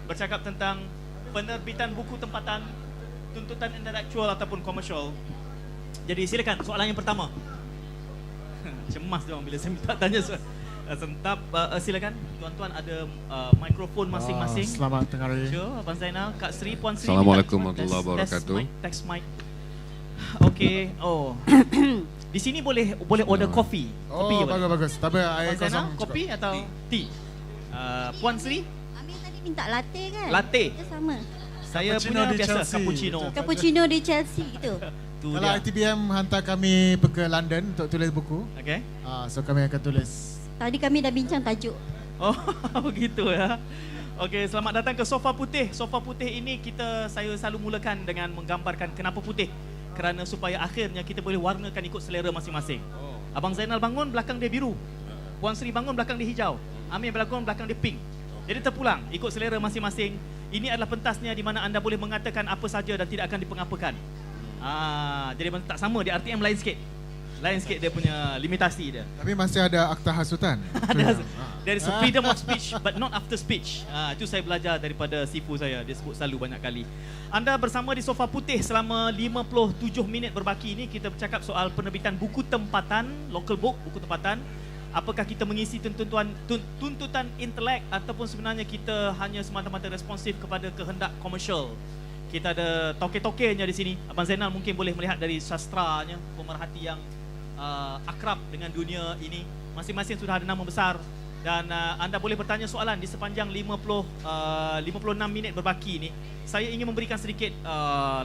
bercakap tentang penerbitan buku tempatan, tuntutan intelektual ataupun komersial. Jadi silakan soalan yang pertama. Cemas dia orang bila saya minta tanya soalan. Sentap, silakan tuan-tuan ada mikrofon masing-masing. Selamat tengah hari. Sure, Abang Zainal, Kak Sri, Puan Sri. Assalamualaikum warahmatullahi wabarakatuh. Test mic. Okey. Oh. Di sini boleh order kopi. Kopi Bagus. Tapi air Abang Zainal, kosong kopi atau tea? Puan Sri, Amir tadi minta latte kan? latte. Dia sama. Saya Cappuccino punya di biasa Chelsea. cappuccino. Cappuccino di Chelsea gitu. Tu Kalau dia. ITBM hantar kami pergi London untuk tulis buku, Okey. so kami akan tulis. Tadi kami dah bincang tajuk. Oh, begitu ya. Okey, selamat datang ke Sofa Putih. Sofa Putih ini saya selalu mulakan dengan menggambarkan kenapa putih. Kerana supaya akhirnya kita boleh warnakan ikut selera masing-masing. Abang Zainal bangun, belakang dia biru. Puan Sri bangun, belakang dia hijau. Amir bangun, belakang dia pink. Jadi terpulang ikut selera masing-masing. Ini adalah pentasnya di mana anda boleh mengatakan apa saja dan tidak akan dipengapakan. Jadi tak sama, dia RTM lain sikit. Lain sikit dia punya limitasi dia. Tapi masih ada akta hasutan. There is a freedom of speech but not after speech. Itu saya belajar daripada sifu saya. Dia sebut selalu banyak kali. Anda bersama di Sofa Putih selama 57 minit berbaki ini. Kita bercakap soal penerbitan buku tempatan, local book, buku tempatan. Apakah kita mengisi tuntutan intelek ataupun sebenarnya kita hanya semata-mata responsif kepada kehendak komersial. Kita ada toke-tokenya di sini. Abang Zainal mungkin boleh melihat dari sastranya, pemerhati yang akrab dengan dunia ini. Masing-masing sudah ada nama besar dan anda boleh bertanya soalan di sepanjang 56 minit berbaki ini. Saya ingin memberikan sedikit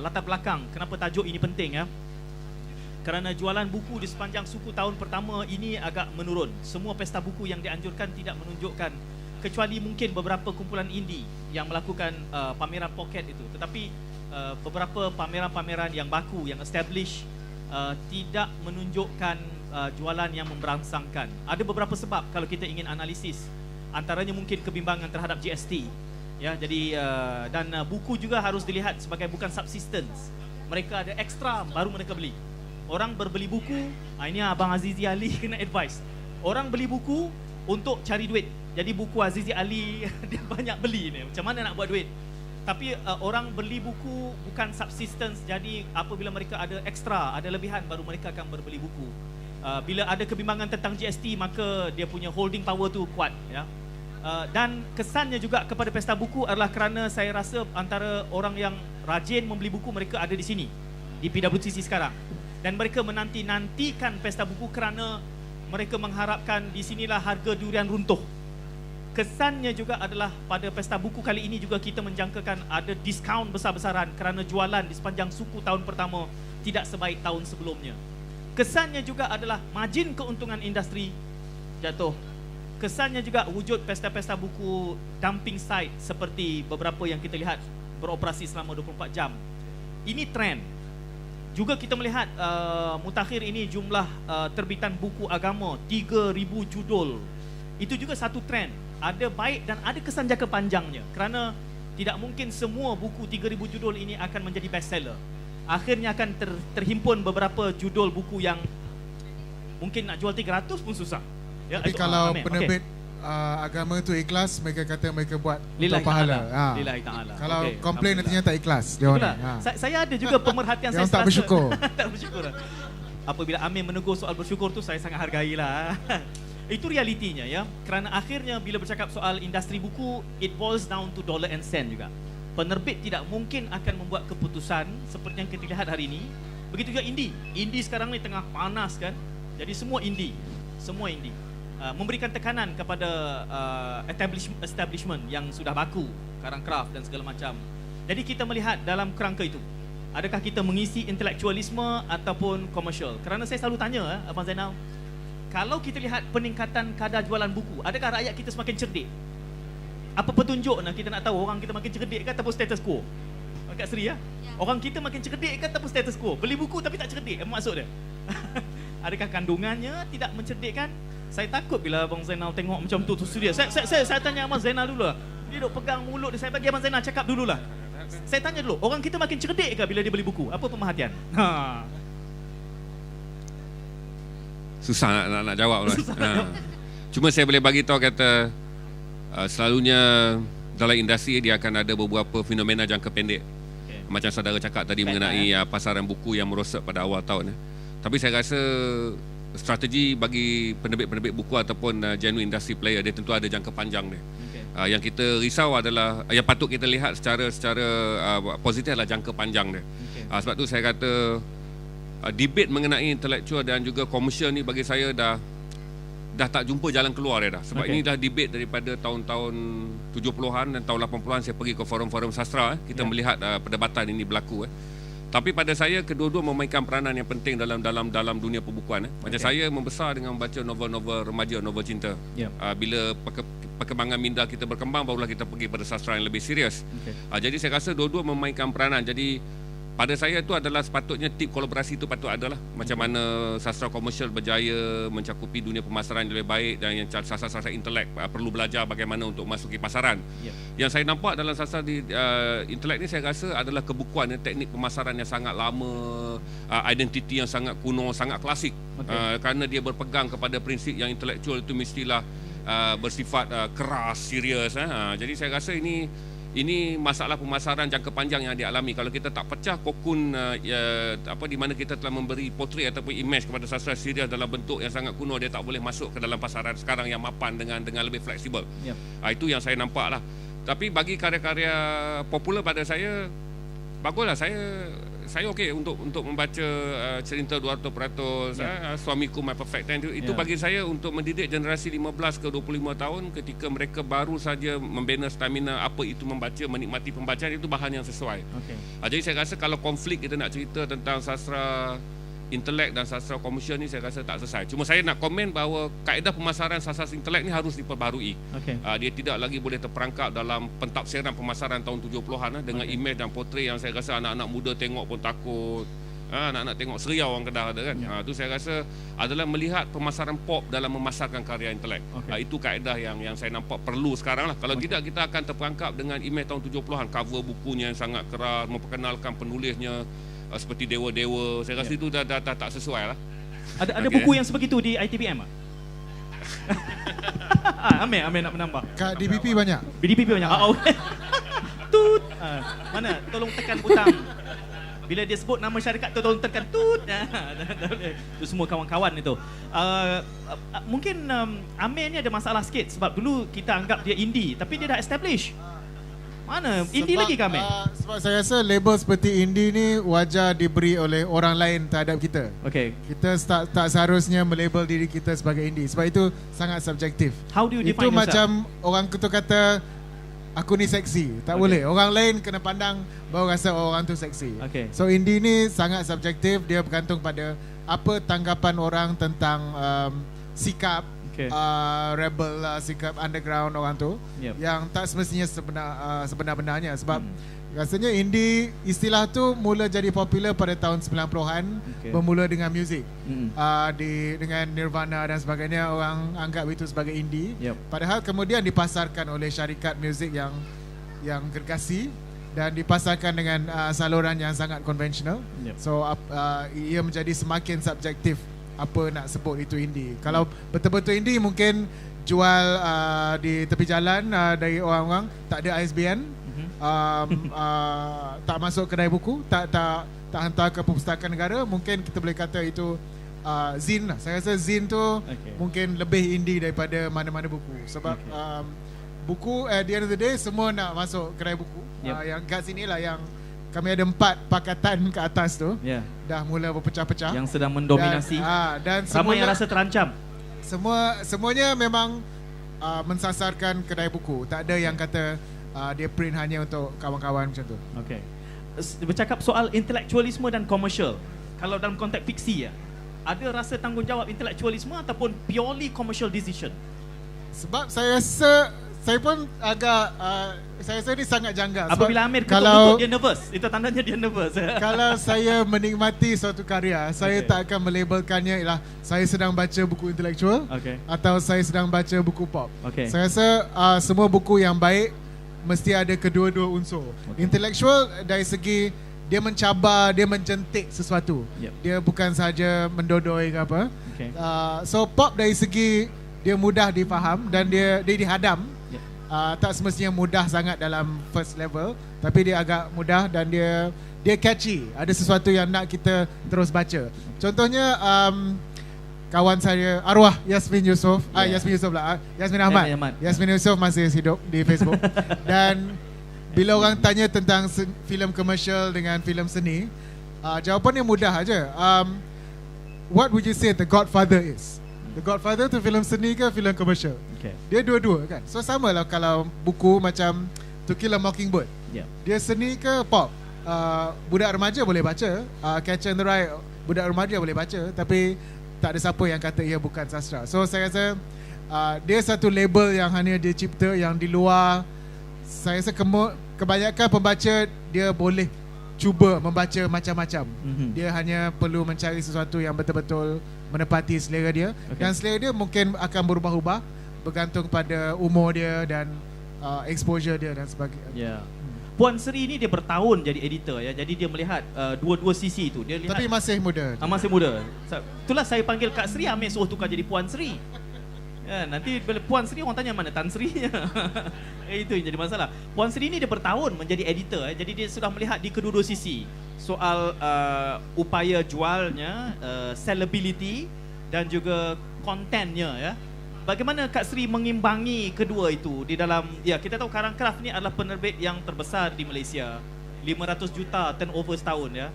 latar belakang kenapa tajuk ini penting ya. Kerana jualan buku di sepanjang suku tahun pertama ini agak menurun. Semua pesta buku yang dianjurkan tidak menunjukkan, kecuali mungkin beberapa kumpulan indie yang melakukan pameran pocket itu. Tetapi beberapa pameran-pameran yang baku, yang established, tidak menunjukkan jualan yang memberangsangkan. Ada beberapa sebab kalau kita ingin analisis. Antaranya mungkin kebimbangan terhadap GST. Ya, jadi dan buku juga harus dilihat sebagai bukan subsistence. Mereka ada ekstra baru mereka beli. Orang berbeli buku, ini Abang Azizi Ali kena advice. Orang beli buku untuk cari duit. Jadi buku Azizi Ali dia banyak beli ni. Macam mana nak buat duit? Tapi orang beli buku bukan subsistence. Jadi apabila mereka ada ekstra, ada lebihan, baru mereka akan berbeli buku. Bila ada kebimbangan tentang GST, maka dia punya holding power tu kuat ya. Dan kesannya juga kepada pesta buku adalah kerana saya rasa antara orang yang rajin membeli buku, mereka ada di sini di PWTC sekarang. Dan mereka menanti-nantikan pesta buku kerana mereka mengharapkan di sinilah harga durian runtuh. Kesannya juga adalah pada pesta buku kali ini juga kita menjangkakan ada diskaun besar-besaran kerana jualan di sepanjang suku tahun pertama tidak sebaik tahun sebelumnya. Kesannya juga adalah margin keuntungan industri jatuh. Kesannya juga wujud pesta-pesta buku dumping site seperti beberapa yang kita lihat beroperasi selama 24 jam. Ini trend. Juga kita melihat mutakhir ini jumlah terbitan buku agama 3,000 judul. Itu juga satu trend. Ada baik dan ada kesan jangka panjangnya. Kerana tidak mungkin semua buku 3,000 judul ini akan menjadi bestseller. Akhirnya akan terhimpun beberapa judul buku yang mungkin nak jual 300 pun susah. Ya, Tapi kalau penerbit agama itu ikhlas, mereka kata mereka buat untuk pahala. Lillahi ta'ala. Kalau Okey, komplain nantinya alhamdulillah. tak ikhlas dia orang. Saya ada juga pemerhatian Dia saya orang tak serasa- bersyukur. Tak bersyukur. Apabila Amir menegur soal bersyukur tu, saya sangat hargailah. Itu realitinya ya. Kerana akhirnya bila bercakap soal industri buku, it boils down to dollar and cent juga. Penerbit tidak mungkin akan membuat keputusan seperti yang kita lihat hari ini. Begitu juga indie. Indie sekarang ni tengah panas kan. Jadi semua indie. Memberikan tekanan kepada establishment yang sudah baku, karang kraft dan segala macam. Jadi kita melihat dalam kerangka itu, adakah kita mengisi intelektualisme ataupun komersial? Kerana saya selalu tanya Abang Zainal, kalau kita lihat peningkatan kadar jualan buku, adakah rakyat kita semakin cerdik? Apa petunjuk kita nak tahu orang kita makin cerdik ke ataupun status quo? Kak Sri ya? Orang kita makin cerdik ke ataupun status quo? Beli buku tapi tak cerdik, apa maksud dia? Adakah kandungannya tidak mencerdikkan? Saya takut bila Abang Zainal tengok macam tu dia. Saya tanya Abang Zainal dulu lah. Dia duk pegang mulut dia. Saya bagi Abang Zainal cakap dululah. Saya tanya dulu, orang kita makin cerdik ke bila dia beli buku? Apa pemerhatian? Susah nak jawab lah. Cuma saya boleh bagi tahu kata selalunya dalam industri dia akan ada beberapa fenomena jangka pendek. Macam saudara cakap tadi mengenai pasaran buku yang merosot pada awal tahun. Tapi saya rasa strategi bagi penerbit-penerbit buku ataupun genuine industry player, dia tentu ada jangka panjang dia. Yang kita risau adalah, yang patut kita lihat secara positif adalah jangka panjang dia. Sebab tu saya kata debate mengenai intelektual dan juga komersial ni bagi saya dah tak jumpa jalan keluar dah. Sebab ini dah debate daripada tahun-tahun 70-an dan tahun 80-an saya pergi ke forum-forum sastra. Kita melihat perdebatan ini berlaku. Tapi pada saya kedua-dua memainkan peranan yang penting dalam dunia perbukuan. Macam saya membesar dengan membaca novel-novel remaja, novel cinta. Bila perkembangan minda kita berkembang, barulah kita pergi pada sastra yang lebih serius. Jadi saya rasa dua-dua memainkan peranan. Jadi pada saya itu adalah sepatutnya tip kolaborasi itu patut ada lah. Macam mana sastra komersial berjaya mencakupi dunia pemasaran yang lebih baik, dan yang sastra-sastra intelek perlu belajar bagaimana untuk masuki pasaran. Yang saya nampak dalam sastra intelek ni saya rasa adalah kebukuan, teknik pemasaran yang sangat lama, identiti yang sangat kuno, sangat klasik. Kerana dia berpegang kepada prinsip yang intelektual itu mestilah bersifat keras, serius. Jadi saya rasa ini masalah pemasaran jangka panjang yang dialami. Kalau kita tak pecah kokun di mana kita telah memberi potret ataupun image kepada sastra serius dalam bentuk yang sangat kuno, dia tak boleh masuk ke dalam pasaran sekarang yang mapan dengan lebih fleksibel. Itu yang saya nampak lah. Tapi bagi karya-karya popular pada saya, baguslah. Saya okey untuk membaca cerita 200%, Suamiku, My Perfect Ten. Itu bagi saya untuk mendidik generasi 15 ke 25 tahun ketika mereka baru saja membina stamina apa itu membaca, menikmati pembacaan, itu bahan yang sesuai. Jadi saya rasa kalau konflik kita nak cerita tentang sastra intelek dan sastra komersial ni, saya rasa tak selesai. Cuma saya nak komen bahawa kaedah pemasaran sastra intelek ni harus diperbaharui. Dia tidak lagi boleh terperangkap dalam pentafsiran pemasaran tahun 70-an dengan imej dan potret yang saya rasa anak-anak muda tengok pun takut. Anak-anak tengok Seriau orang Kedah ada kan. Itu saya rasa adalah melihat pemasaran pop dalam memasarkan karya intelek. Itu kaedah yang saya nampak perlu sekarang lah. Kalau tidak, kita akan terperangkap dengan imej tahun 70-an, cover bukunya yang sangat keras, memperkenalkan penulisnya seperti dewa-dewa. Saya rasa itu dah tak sesuai lah. Ada buku yang sebegitu di ITBM tak? Amir nak menambah. Kat DBP banyak. DBP banyak. Tut. Mana? Tolong tekan butang. Bila dia sebut nama syarikat, tolong tekan tut. Itu semua kawan-kawan itu. Mungkin Amir ni ada masalah sikit sebab dulu kita anggap dia indie, tapi dia dah establish. Mana? Indie lagi ke Amir? Sebab saya rasa label seperti indie ni wajar diberi oleh orang lain terhadap kita. Kita tak seharusnya melabel diri kita sebagai indie. Sebab itu sangat subjektif. How do you define itu yourself? Macam orang tu kata aku ni seksi. Tak boleh. Orang lain kena pandang baru rasa orang tu seksi. So indie ni sangat subjektif. Dia bergantung pada apa tanggapan orang tentang sikap rebel, sikap underground orang tu, yang tak semestinya sebenar-benarnya. Sebab rasanya indie, istilah tu mula jadi popular pada tahun 90-an, bermula dengan muzik. Dengan Nirvana dan sebagainya, orang anggap itu sebagai indie. Padahal kemudian dipasarkan oleh syarikat muzik yang gergasi dan dipasarkan dengan saluran yang sangat konvensional. So ia menjadi semakin subjektif apa nak sebut itu indie. Kalau betul-betul indie mungkin jual di tepi jalan dari orang-orang, tak ada ISBN, tak masuk kedai buku, tak hantar ke perpustakaan negara, mungkin kita boleh kata itu zine lah. Saya rasa zine tu mungkin lebih indie daripada mana-mana buku. Sebab buku at the end of the day semua nak masuk kedai buku. Yang kat sini lah yang kami ada 4 pakatan ke atas tu, dah mula berpecah-pecah, yang sedang mendominasi, dan ramai yang rasa terancam. Semuanya memang mensasarkan kedai buku. Tak ada yang kata dia print hanya untuk kawan-kawan macam tu. Bercakap soal intelektualisme dan komersial, kalau dalam konteks fiksi ada rasa tanggungjawab intelektualisme ataupun purely commercial decision? Sebab saya rasa saya pun agak saya rasa ni sangat janggal. Apabila Amir ketuk-ketuk, dia nervous. Itu tandanya dia nervous. Kalau saya menikmati suatu karya, saya tak akan melabelkannya ialah saya sedang baca buku intelektual atau saya sedang baca buku pop. Saya rasa semua buku yang baik mesti ada kedua-dua unsur. Intelektual dari segi dia mencabar, dia menjentik sesuatu. Dia bukan sahaja mendodoi ke apa. So pop dari segi dia mudah difaham dan dia dihadam. tak semestinya mudah sangat dalam first level, tapi dia agak mudah dan dia catchy. Ada sesuatu yang nak kita terus baca. Contohnya kawan saya arwah Yasmin Yusof, Yasmin Ahmad. Yasmin Yusof masih hidup di Facebook. Dan bila orang tanya tentang filem komersial dengan filem seni, jawapannya mudah aja. What would you say The Godfather is? The Godfather tu filem seni ke filem komersial? Okay. Dia dua-dua kan. So sama lah kalau buku macam To Kill a Mockingbird. Dia seni ke pop? Budak remaja boleh baca, Catcher in the Rye budak remaja boleh baca, tapi tak ada siapa yang kata ia bukan sastra. So saya rasa dia satu label yang hanya dia cipta, yang di luar. Saya rasa kebanyakan pembaca dia boleh cuba membaca macam-macam. Dia hanya perlu mencari sesuatu yang betul-betul menepati selera dia. Dan selera dia mungkin akan berubah-ubah bergantung pada umur dia dan exposure dia dan sebagainya. Puan Sri ni dia bertahun jadi editor ya. Jadi dia melihat dua-dua sisi itu. Dia lihat, tapi masih muda. Masih muda. Itulah saya panggil Kak Sri, Amir suruh tukar jadi Puan Sri. Ya, nanti bila Puan Sri orang tanya mana Tan Sri-nya. Itu yang jadi masalah. Puan Sri ni dia bertahun menjadi editor ya. Jadi dia sudah melihat di kedua-dua sisi. Soal upaya jualnya, sellability dan juga kontennya ya. Bagaimana Kak Sri mengimbangi kedua itu di dalam, ya kita tahu Karang Craft ni adalah penerbit yang terbesar di Malaysia, 500 juta turnover setahun ya.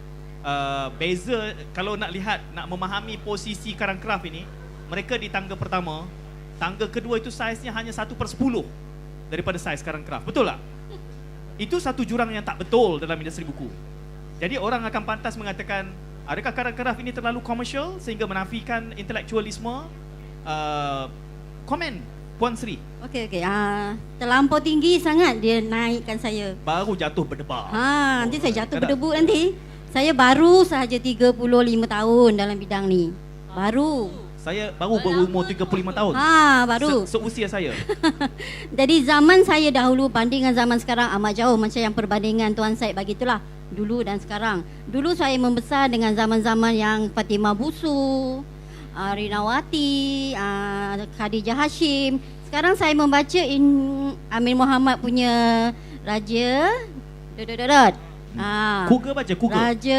Beza kalau nak lihat, nak memahami posisi Karang Craft ini, mereka di tangga pertama, tangga kedua itu saiznya hanya 1/10 daripada saiz Karang Craft, betul tak? Itu satu jurang yang tak betul dalam industri buku. Jadi orang akan pantas mengatakan, adakah Karang Craft ini terlalu komersial sehingga menafikan intelektualisme? Komen Puan Sri. Okey. Terlampau tinggi sangat dia naikkan saya. Baru jatuh berdebar. Nanti saya jatuh berdebu nanti. Saya baru sahaja 35 tahun dalam bidang ni. Baru. Saya baru berumur 35 tahun. Baru. Seusia saya. Jadi zaman saya dahulu banding dengan zaman sekarang amat jauh, macam yang perbandingan Tuan Syed bagi itulah. Dulu dan sekarang. Dulu saya membesar dengan zaman-zaman yang Fatimah Busu, Rinawati, Khadijah Hashim. Sekarang saya membaca Amir Muhammad punya Raja Google baca, Google. Raja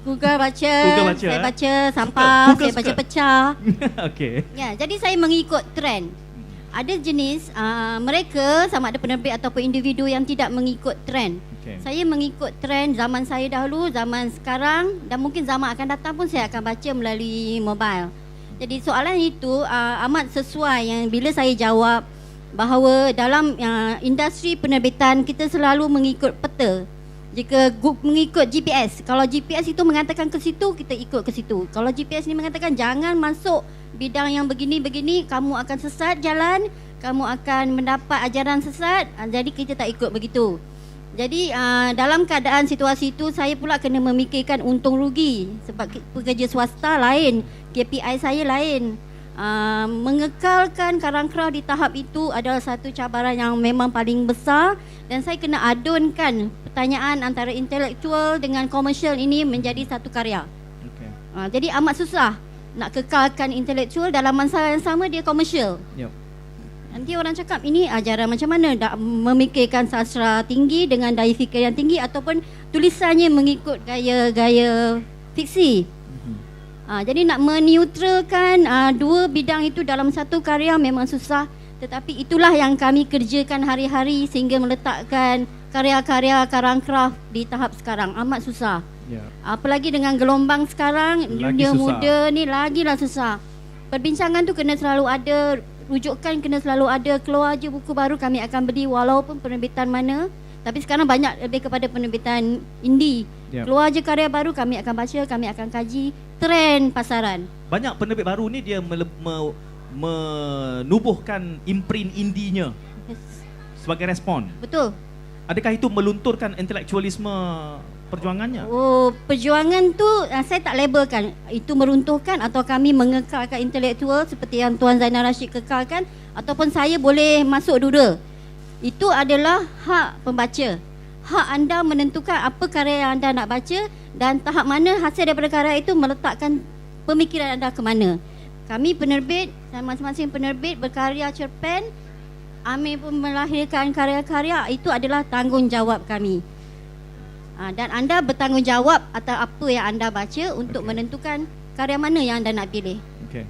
Google baca. Saya baca sampah, saya baca pecah. Okey. Ya, jadi saya mengikut trend. Ada jenis mereka sama ada penerbit ataupun individu yang tidak mengikut trend. Saya mengikut trend zaman saya dahulu, zaman sekarang dan mungkin zaman akan datang pun saya akan baca melalui mobile. Jadi soalan itu amat sesuai yang bila saya jawab bahawa dalam industri penerbitan kita selalu mengikut peta. Jika mengikut GPS, kalau GPS itu mengatakan ke situ, kita ikut ke situ. Kalau GPS ni mengatakan jangan masuk bidang yang begini-begini, kamu akan sesat jalan, kamu akan mendapat ajaran sesat, jadi kita tak ikut begitu. Jadi dalam keadaan situasi itu saya pula kena memikirkan untung rugi sebab pekerja swasta lain, KPI saya lain. Mengekalkan Karang Craft di tahap itu adalah satu cabaran yang memang paling besar dan saya kena adunkan pertanyaan antara intelektual dengan komersial ini menjadi satu karya. Jadi amat susah nak kekalkan intelektual dalam masa yang sama dia komersial. Nanti orang cakap ini ajaran macam mana, nak memikirkan sastra tinggi dengan daya fikir yang tinggi ataupun tulisannya mengikut gaya fiksi. Jadi nak meneutralkan dua bidang itu dalam satu karya memang susah, tetapi itulah yang kami kerjakan hari-hari sehingga meletakkan karya-karya Karang Craft di tahap sekarang. Amat susah. Apalagi dengan gelombang sekarang, dunia muda ni lagilah susah. Perbincangan tu kena selalu ada, rujukan kena selalu ada. Keluar je buku baru kami akan beli walaupun penerbitan mana. Tapi sekarang banyak lebih kepada penerbitan indie. Keluar je karya baru kami akan baca, kami akan kaji trend pasaran. Banyak penerbit baru ni dia menubuhkan imprint indinya sebagai respon. Betul. Adakah itu melunturkan intelektualisme perjuangannya? Perjuangan tu saya tak labelkan itu meruntuhkan atau kami mengekalkan intelektual seperti yang Tuan Zainal Rashid kekalkan ataupun saya boleh masuk dua. Itu adalah hak pembaca. Hak anda menentukan apa karya yang anda nak baca dan tahap mana hasil daripada karya itu meletakkan pemikiran anda ke mana. Kami penerbit, masing-masing penerbit berkarya cerpen Amir pun melahirkan karya-karya, itu adalah tanggungjawab kami. Dan anda bertanggungjawab atas apa yang anda baca untuk menentukan karya mana yang anda nak pilih. Okay.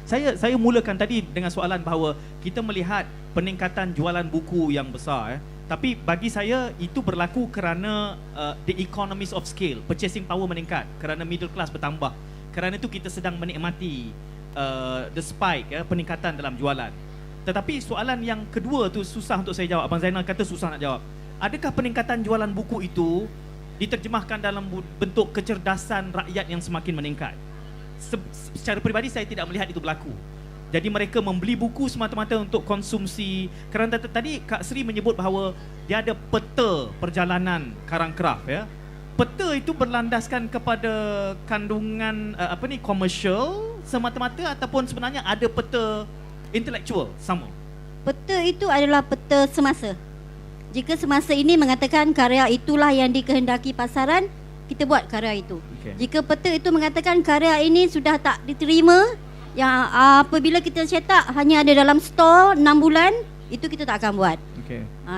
Saya mulakan tadi dengan soalan bahawa kita melihat peningkatan jualan buku yang besar. Tapi bagi saya itu berlaku kerana the economies of scale, purchasing power meningkat, kerana middle class bertambah. Kerana itu kita sedang menikmati the spike, peningkatan dalam jualan. Tetapi soalan yang kedua tu susah untuk saya jawab. Abang Zainal kata susah nak jawab. Adakah peningkatan jualan buku itu diterjemahkan dalam bentuk kecerdasan rakyat yang semakin meningkat? Secara peribadi saya tidak melihat itu berlaku. Jadi mereka membeli buku semata-mata untuk konsumsi. Kerana tadi Kak Sri menyebut bahawa dia ada peta perjalanan Karang Craft, ya. Peta itu berlandaskan kepada kandungan komersial semata-mata ataupun sebenarnya ada peta intelektual sama? Peta itu adalah peta semasa. Jika semasa ini mengatakan karya itulah yang dikehendaki pasaran, kita buat karya itu. Jika peta itu mengatakan karya ini sudah tak diterima, yang apabila kita cetak hanya ada dalam store 6 bulan, itu kita tak akan buat.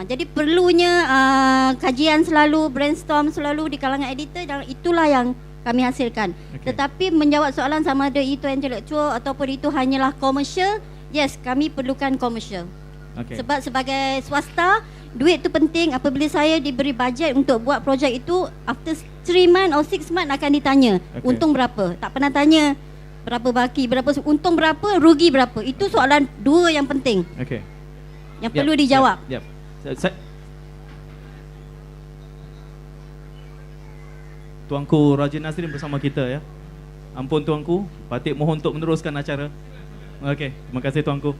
Jadi perlunya kajian selalu, brainstorm selalu di kalangan editor, dan itulah yang kami hasilkan. Tetapi menjawab soalan sama ada itu intelektual ataupun itu hanyalah komersial, yes, kami perlukan komersial. Sebab sebagai swasta, duit tu penting. Apabila saya diberi bajet untuk buat projek itu, after 3 months or 6 months akan ditanya untung berapa. Tak pernah tanya berapa baki, berapa untung berapa, rugi berapa. Itu soalan dua yang penting yang perlu dijawab. Tuanku Raja Nazrin bersama kita, ya. Ampun Tuanku, Patik mohon untuk meneruskan acara. Okey, terima kasih Tuanku.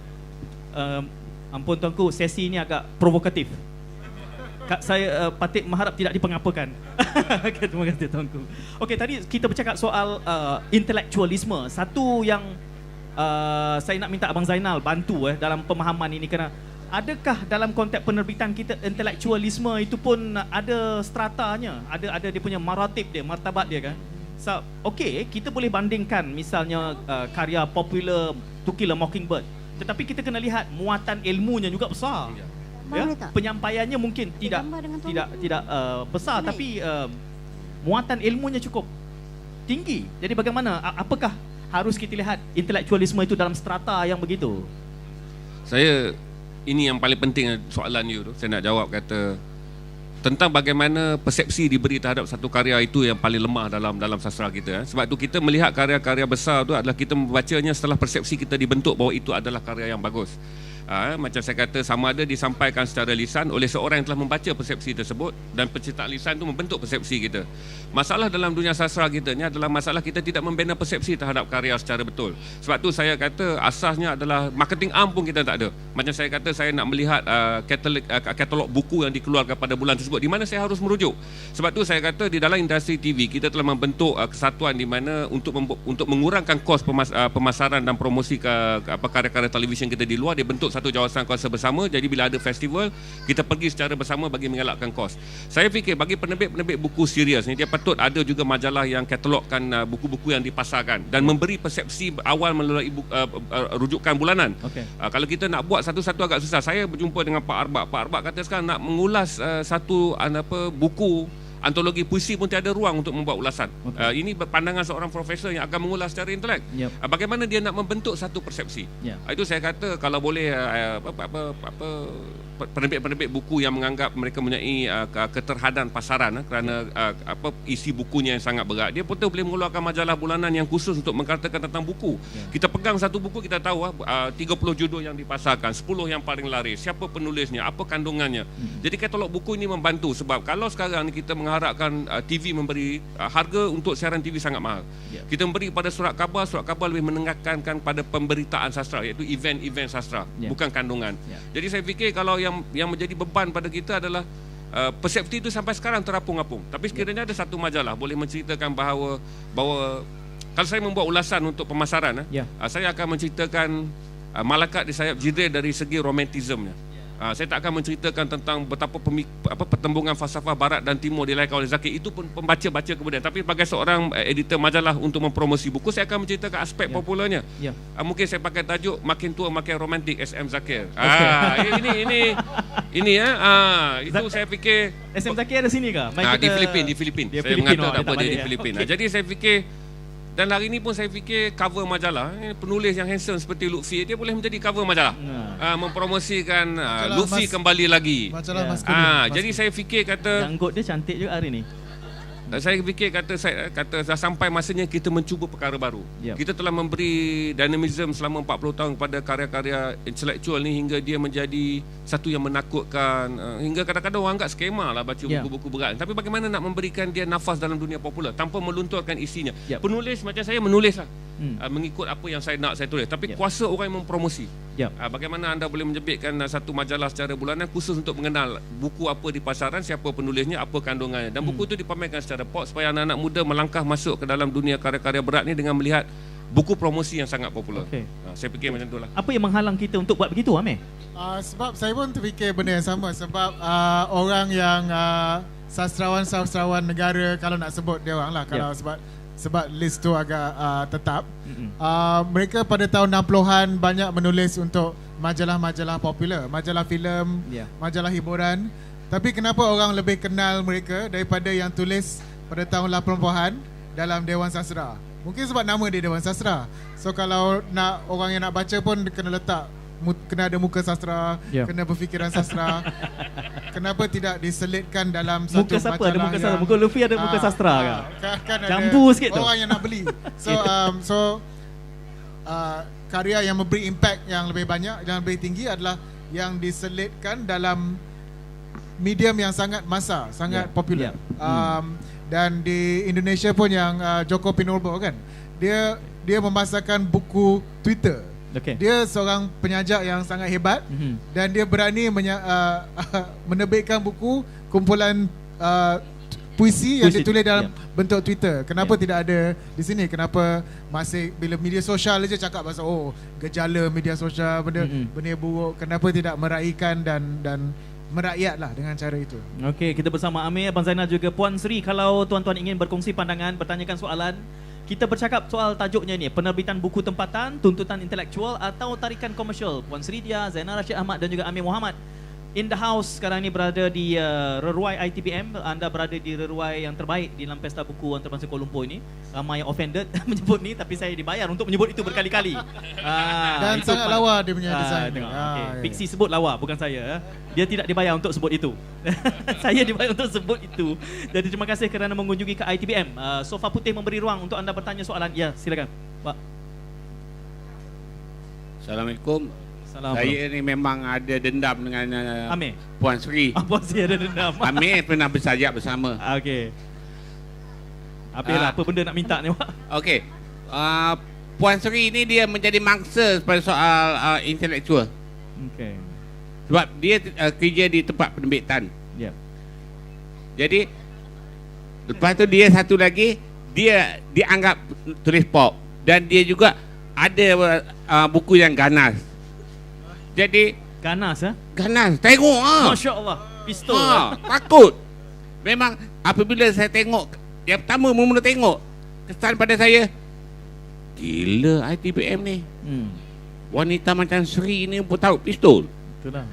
Ampun Tuanku, sesi ini agak provokatif. Saya Patik mengharap tidak dipengapakan. Okay, terima kasih Tuanku. Okey, tadi kita bercakap soal intelektualisme. Satu yang saya nak minta Abang Zainal bantu dalam pemahaman ini, kerana adakah dalam konteks penerbitan kita intelektualisme itu pun ada stratanya, ada dia punya maratib dia, martabat dia kan. So, okey, kita boleh bandingkan misalnya karya popular To Kill a Mockingbird, tetapi kita kena lihat muatan ilmunya juga besar. Ya, penyampaiannya mungkin tidak besar, tapi muatan ilmunya cukup tinggi. Jadi bagaimana, apakah harus kita lihat intelektualisme itu dalam strata yang begitu? Ini yang paling penting soalan you tu. Saya nak jawab kata tentang bagaimana persepsi diberi terhadap satu karya itu yang paling lemah dalam sastra kita. Sebab tu kita melihat karya-karya besar tu adalah kita membacanya setelah persepsi kita dibentuk bahawa itu adalah karya yang bagus. Macam saya kata, sama ada disampaikan secara lisan oleh seorang yang telah membaca persepsi tersebut, dan pencetak lisan itu membentuk persepsi kita. Masalah dalam dunia sastra kita ni adalah masalah kita tidak membina persepsi terhadap karya secara betul. Sebab tu saya kata asasnya adalah marketing arm pun kita tak ada. Macam saya kata, saya nak melihat katalog buku yang dikeluarkan pada bulan tersebut, di mana saya harus merujuk. Sebab tu saya kata di dalam industri TV kita telah membentuk kesatuan di mana untuk mengurangkan kos pemasaran dan promosi karya-karya televisyen kita di luar, dia bentuk satu jawasan kuasa bersama. Jadi bila ada festival, kita pergi secara bersama bagi mengelakkan kos. Saya fikir bagi penerbit-penerbit buku serius ni, dia patut ada juga majalah yang katalogkan buku-buku yang dipasarkan dan memberi persepsi awal melalui rujukan bulanan. Kalau kita nak buat satu-satu agak susah. Saya berjumpa dengan Pak Arbak. Pak Arbak kata sekarang nak mengulas satu buku antologi puisi pun tiada ruang untuk membuat ulasan. Ini pandangan seorang profesor yang akan mengulas secara intelek. Bagaimana dia nak membentuk satu persepsi. Itu saya kata kalau boleh penerbit-penerbit buku yang menganggap mereka mempunyai keterhadan pasaran kerana isi bukunya yang sangat berat, dia pun boleh mengeluarkan majalah bulanan yang khusus untuk mengatakan tentang buku. Kita pegang satu buku, kita tahu 30 judul yang dipasarkan, 10 yang paling laris, siapa penulisnya, apa kandungannya. Jadi katalog buku ini membantu. Sebab kalau sekarang kita mengharapkan TV memberi harga untuk siaran TV sangat mahal. Kita memberi pada surat khabar lebih menekankan pada pemberitaan sastra, iaitu event-event sastra, bukan kandungan. Jadi saya fikir kalau yang menjadi beban pada kita adalah persepsi itu sampai sekarang terapung-apung. Tapi sekiranya ada satu majalah boleh menceritakan bahawa kalau saya membuat ulasan untuk pemasaran, saya akan menceritakan Malaikat di Sayap Jibril dari segi romantismenya. Saya tak akan menceritakan tentang betapa pertembungan falsafah barat dan timur dilahirkan oleh Zakir. Itu pun pembaca-baca kemudian. Tapi sebagai seorang editor majalah untuk mempromosi buku, saya akan menceritakan aspek popularnya. Mungkin saya pakai tajuk makin tua makin romantik SM Zakir. Ini itu saya fikir SM Zakir ada sini ke? Di Filipin. Saya mengatakan apa dia di Filipin. Jadi saya fikir, dan hari ini pun saya fikir cover majalah, penulis yang handsome seperti Lutfi, dia boleh menjadi cover majalah, mempromosikan Lutfi kembali lagi. Majalah maskulin. Jadi saya fikir kata janggut dia cantik juga hari ni. Saya fikir kata dah sampai masanya kita mencuba perkara baru. Kita telah memberi dynamism selama 40 tahun kepada karya-karya intelektual ni hingga dia menjadi satu yang menakutkan, hingga kadang-kadang orang anggap skema lah baca buku-buku berat. Tapi bagaimana nak memberikan dia nafas dalam dunia popular tanpa melunturkan isinya. Penulis macam saya menulis lah, mengikut apa yang saya nak saya tulis. Tapi kuasa orang yang mempromosi. Bagaimana anda boleh menyebitkan satu majalah secara bulanan khusus untuk mengenal buku apa di pasaran, siapa penulisnya, apa kandungannya, dan buku itu dipamerkan secara port supaya anak-anak muda melangkah masuk ke dalam dunia karya-karya berat ni dengan melihat buku promosi yang sangat popular. Saya fikir macam itulah. Apa yang menghalang kita untuk buat begitu, Amir? Sebab saya pun terfikir benda yang sama. Sebab orang yang sastrawan-sastrawan negara, kalau nak sebut dia orang lah, kalau sebab list tu agak tetap, mereka pada tahun 60-an banyak menulis untuk majalah-majalah popular, majalah filem, majalah hiburan. Tapi kenapa orang lebih kenal mereka daripada yang tulis pada tahun 80-an dalam Dewan Sastra? Mungkin sebab nama dia Dewan Sastra. So kalau nak orang yang nak baca pun kena ada muka sastra, kena berfikiran sastra. Kenapa tidak diselitkan dalam satu muka siapa majalah ada muka sastra? Muka Luffy ada muka sastra kan campur sikit tu. Orang yang nak beli. Karya yang memberi impact yang lebih banyak, yang lebih tinggi adalah yang diselitkan dalam medium yang sangat massa, sangat popular. Dan di Indonesia pun yang Joko Pinurbo kan, dia memasarkan buku Twitter. Dia seorang penyajak yang sangat hebat, dan dia berani menerbitkan buku kumpulan puisi yang ditulis dalam bentuk Twitter. Kenapa tidak ada di sini? Kenapa masih bila media sosial aja cakap pasal gejala media sosial, benda buruk, kenapa tidak meraihkan dan merakyatlah dengan cara itu. Okey, kita bersama Amir, Abang Zainal juga Puan Sri. Kalau tuan-tuan ingin berkongsi pandangan, bertanyakan soalan, kita bercakap soal tajuknya ni, penerbitan buku tempatan, tuntutan intelektual atau tarikan komersial. Puan Sri dia, Zainal Rashid Ahmad dan juga Amir Muhammad in the house sekarang ni berada di Reruai ITBM. Anda berada di Reruai yang terbaik di dalam pesta buku antarabangsa Kuala Lumpur ini. Ramai yang offended menyebut ni, tapi saya dibayar untuk menyebut itu berkali-kali. Dan sangat lawa dia punya design. Pixie sebut lawa, bukan saya. Dia tidak dibayar untuk sebut itu. Saya dibayar untuk sebut itu. Jadi terima kasih kerana mengunjungi ke ITBM. Sofa putih memberi ruang untuk anda bertanya soalan. Ya, silakan, Pak. Assalamualaikum. Saya ni memang ada dendam dengan Amir. Puan Sri. Puan Sri ada dendam. Amir pernah bersajak bersama. Okey. Apa benda nak minta ni, Pak? Okey. Puan Sri ni dia menjadi mangsa pada soal intelektual. Okey. Sebab dia kerja di tempat penerbitan. Jadi lepas tu dia satu lagi, dia dianggap tulis pop, dan dia juga ada buku yang ganas. Jadi ganas ganas. Tengok Masya-Allah, pistol takut. Memang apabila saya tengok, yang pertama mula tengok, kesan pada saya, gila ITBM ni. Wanita macam Sri ni pun tahu pistol. Itulah.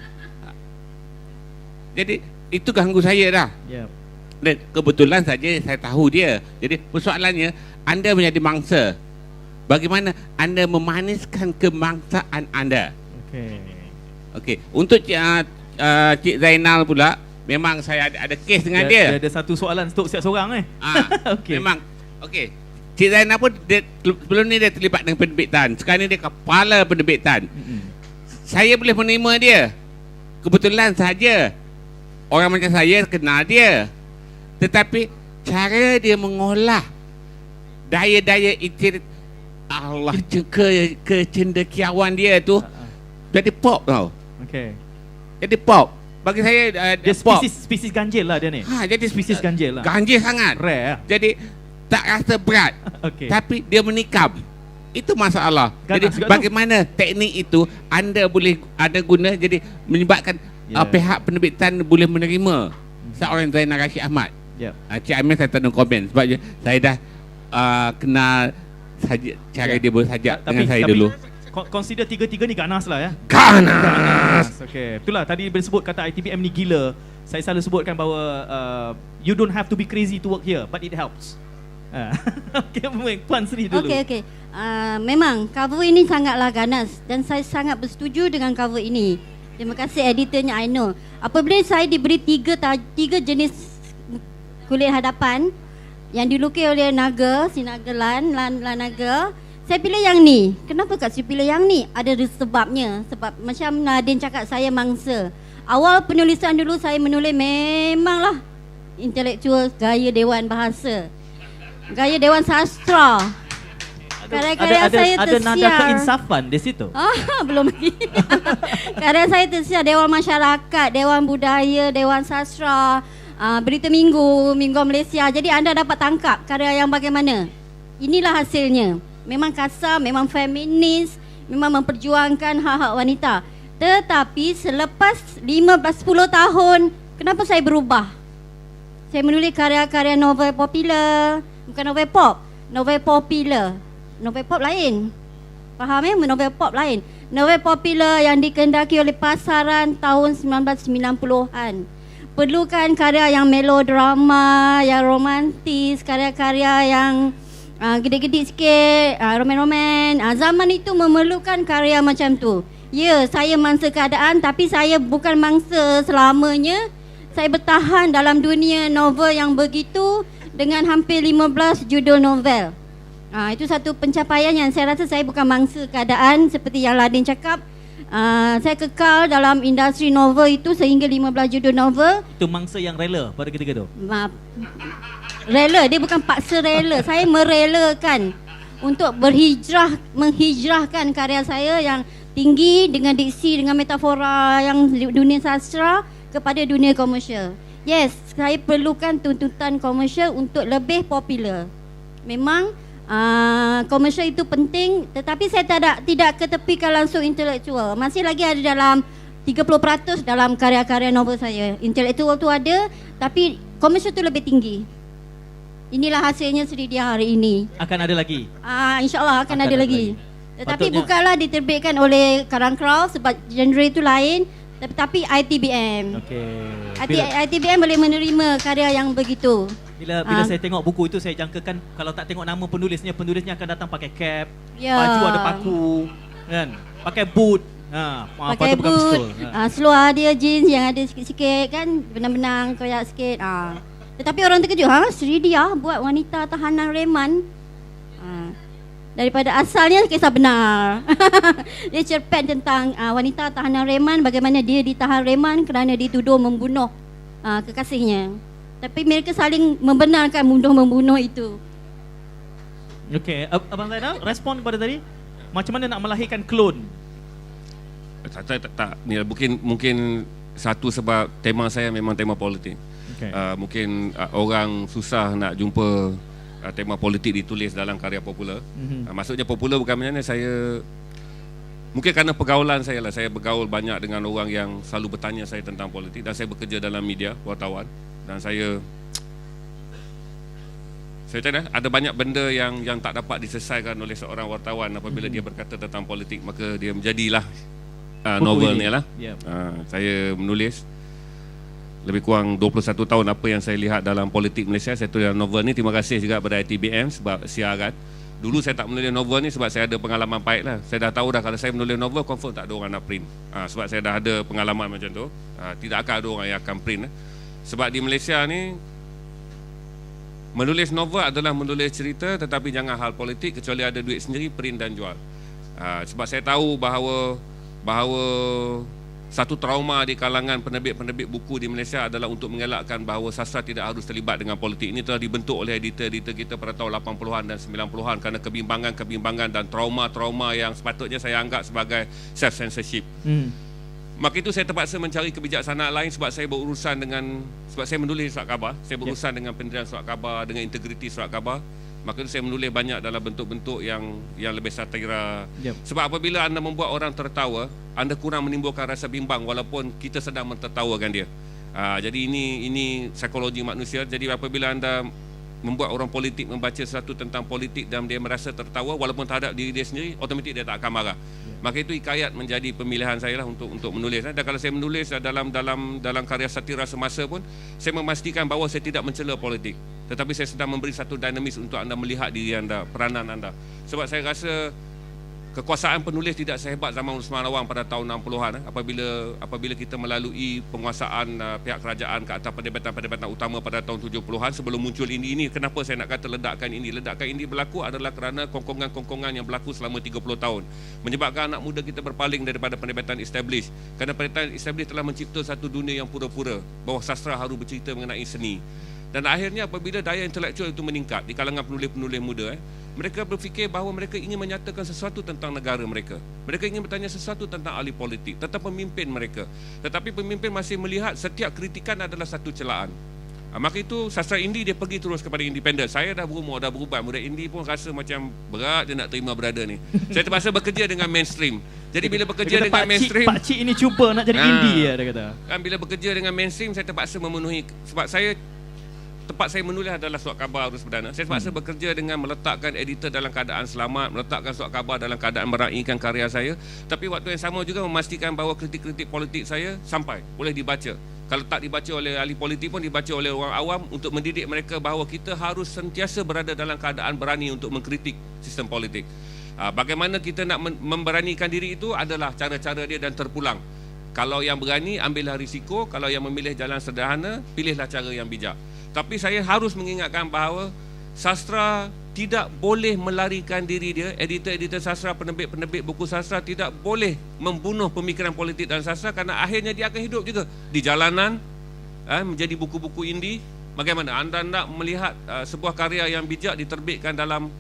Jadi itu ganggu saya dah. Dan kebetulan saja saya tahu dia. Jadi persoalannya, anda menjadi mangsa, bagaimana anda memaniskan kemangsaan anda? Okey. Untuk Cik Zainal pula, memang saya ada kes dengan dia. Ada satu soalan untuk setiap seorang Memang. Okey. Cik Zainal pun sebelum ni dia terlibat dengan penerbitan. Sekarang ni dia kepala penerbitan. Saya boleh menerima dia. Kebetulan saja orang macam saya kenal dia. Tetapi cara dia mengolah daya-daya Allah, kecendekiawan dia tu jadi pop tau. Jadi pop. Bagi saya dia spesies ganjil lah dia ni. Jadi spesies ganjil lah. Ganjil sangat. Rare. Jadi tak rasa berat. Tapi dia menikam. Itu masalah. Jadi bagaimana teknik itu anda boleh guna, jadi menyebabkan pihak penerbitan boleh menerima seorang Zainal Rashid Ahmad. Cik Amir saya tak nak komen sebab saya dah kenal saja cara dia bersajak dengan saya dulu. Consider tiga-tiga ni ganas lah ya. Ganas. Okay, itulah tadi disebut kata ITBM ni gila. Saya selalu sebutkan bahawa you don't have to be crazy to work here, but it helps. Okay, Puan Sri dulu. Okay. Memang cover ini sangatlah ganas dan saya sangat bersetuju dengan cover ini. Terima kasih editornya Aino. Apabila saya diberi tiga jenis kulit hadapan yang dilukis oleh naga, si naga lan naga, saya pilih yang ni. Kenapa Kak saya pilih yang ni? Ada sebabnya. Sebab macam Nadine cakap, saya mangsa. Awal penulisan dulu saya menulis memanglah intelektual gaya dewan bahasa, gaya dewan sastra. Karya-karya saya tersiar. Ada nada keinsafan di situ. Belum lagi. Karya saya tersiar Dewan Masyarakat, Dewan Budaya, Dewan Sastra, Berita Minggu, Minggu Malaysia. Jadi anda dapat tangkap karya yang bagaimana. Inilah hasilnya. Memang kasar, memang feminis, memang memperjuangkan hak-hak wanita. Tetapi selepas 10 tahun, kenapa saya berubah? Saya menulis karya-karya novel popular, bukan novel pop, novel popular. Novel pop lain. Faham ya? Novel pop lain. Novel popular yang dikehendaki oleh pasaran tahun 1990-an. Perlukan karya yang melodrama, yang romantis, karya-karya yang gede-gede sikit, roman-roman. Zaman itu memerlukan karya macam tu. Ya, saya mangsa keadaan tapi saya bukan mangsa selamanya. Saya bertahan dalam dunia novel yang begitu dengan hampir 15 judul novel. Itu satu pencapaian yang saya rasa saya bukan mangsa keadaan seperti yang Ladin cakap. Saya kekal dalam industri novel itu sehingga 15 judul novel. Itu mangsa yang rela pada ketika tu? Rela, dia bukan paksa rela. Saya merelakan untuk menghijrahkan karya saya yang tinggi dengan diksi, dengan metafora yang dunia sastra kepada dunia komersial. Yes, saya perlukan tuntutan komersial untuk lebih popular. Memang komersial itu penting, tetapi saya tidak ketepikan langsung intelektual. Masih lagi ada dalam 30% dalam karya-karya novel saya. Intelektual tu ada, tapi komersial tu lebih tinggi. Inilah hasilnya Sridia hari ini. Akan ada lagi? InsyaAllah akan ada lagi. Tetapi bukanlah diterbitkan oleh Karang Kraus sebab genre itu lain, tapi ITBM. ITBM boleh menerima karya yang begitu. Bila saya tengok buku itu, saya jangkakan kalau tak tengok nama penulisnya akan datang pakai cap, baju ada paku, kan? Pakai boot. Pakai boot, seluar dia jeans yang ada sikit-sikit kan, benang-benang koyak sikit. Tetapi orang terkejut, Sridia buat wanita tahanan reman. Daripada asalnya kisah benar. Dia cerpen tentang wanita tahanan reman, bagaimana dia ditahan reman kerana dituduh membunuh kekasihnya. Tapi mereka saling membenarkan membunuh itu. Okey, Abang Zainal respon kepada tadi, macam mana nak melahirkan klon? Tak. Mungkin satu sebab tema saya memang tema politik. Mungkin orang susah nak jumpa tema politik ditulis dalam karya popular. Maksudnya popular bukan macam mana, saya mungkin kerana pergaulan saya lah. Saya bergaul banyak dengan orang yang selalu bertanya saya tentang politik, dan saya bekerja dalam media, wartawan. Dan saya cakap ada banyak benda yang tak dapat diselesaikan oleh seorang wartawan apabila dia berkata tentang politik, maka dia menjadilah novel ni lah. Saya menulis lebih kurang 21 tahun apa yang saya lihat dalam politik Malaysia. Saya tulis dalam novel ni. Terima kasih juga kepada ITBM sebab siaran. Dulu saya tak menulis novel ni sebab saya ada pengalaman pahit lah. Saya dah tahu dah kalau saya menulis novel, confirm tak ada orang nak print. Sebab saya dah ada pengalaman macam tu. Tidak akan ada orang yang akan print. Sebab di Malaysia ni, menulis novel adalah menulis cerita, tetapi jangan hal politik, kecuali ada duit sendiri, print dan jual. Sebab saya tahu bahawa satu trauma di kalangan penerbit-penerbit buku di Malaysia adalah untuk mengelakkan bahawa sastra tidak harus terlibat dengan politik. Ini telah dibentuk oleh editor-editor kita pada tahun 80-an dan 90-an kerana kebimbangan dan trauma-trauma yang sepatutnya saya anggap sebagai self-censorship. Maka itu saya terpaksa mencari kebijaksanaan lain sebab saya berurusan dengan, sebab saya menulis surat khabar, saya berurusan dengan pendirian surat khabar, dengan integriti surat khabar. Maka itu saya menulis banyak dalam bentuk-bentuk yang lebih satira. Sebab apabila anda membuat orang tertawa, anda kurang menimbulkan rasa bimbang walaupun kita sedang mentertawakan dia. Jadi ini psikologi manusia. Jadi apabila anda membuat orang politik membaca sesuatu tentang politik dan dia merasa tertawa walaupun terhadap diri dia sendiri, otomatik dia tak akan marah. Maka itu hikayat menjadi pemilihan saya lah untuk menulis. Dan kalau saya menulis dalam karya satira semasa pun, saya memastikan bahawa saya tidak mencela politik, tetapi saya sedang memberi satu dinamis untuk anda melihat diri anda, peranan anda. Sebab saya rasa kekuasaan penulis tidak sehebat zaman Usman Awang pada tahun 60-an. Apabila kita melalui penguasaan pihak kerajaan ke atas perdebatan utama pada tahun 70-an sebelum muncul ini kenapa saya nak kata ledakan ini berlaku adalah kerana kongkongan-kongkongan yang berlaku selama 30 tahun menyebabkan anak muda kita berpaling daripada perdebatan established. Kerana perdebatan established telah mencipta satu dunia yang pura-pura bahawa sastra harus bercerita mengenai seni. Dan akhirnya apabila daya intelektual itu meningkat di kalangan penulis-penulis muda, mereka berfikir bahawa mereka ingin menyatakan sesuatu tentang negara mereka. Mereka ingin bertanya sesuatu tentang ahli politik, tentang pemimpin mereka. Tetapi pemimpin masih melihat setiap kritikan adalah satu celaan. Maka itu sastra indie dia pergi terus kepada independen. Saya dah berumur, dah berubah. Murid indie pun rasa macam berat dia nak terima brother ni. Saya terpaksa bekerja dengan mainstream. Jadi bila bekerja dengan mainstream, Pak Cik ini cuba nak jadi indie ya, dia kata. Kan bila bekerja dengan mainstream, saya terpaksa memenuhi, sebab tempat saya menulis adalah surat khabar Arus Perdana. Saya terpaksa bekerja dengan meletakkan editor dalam keadaan selamat, meletakkan surat khabar dalam keadaan meraihkan karya saya. Tapi waktu yang sama juga memastikan bahawa kritik-kritik politik saya sampai, boleh dibaca. Kalau tak dibaca oleh ahli politik pun dibaca oleh orang awam untuk mendidik mereka bahawa kita harus sentiasa berada dalam keadaan berani untuk mengkritik sistem politik. Bagaimana kita nak memberanikan diri itu adalah cara-cara dia dan terpulang. Kalau yang berani, ambillah risiko. Kalau yang memilih jalan sederhana, pilihlah cara yang bijak. Tapi saya harus mengingatkan bahawa sastra tidak boleh melarikan diri dia. Editor-editor sastra, penerbit-penerbit buku sastra tidak boleh membunuh pemikiran politik dan sastra, kerana akhirnya dia akan hidup juga di jalanan, menjadi buku-buku indie. Bagaimana anda nak melihat sebuah karya yang bijak diterbitkan dalam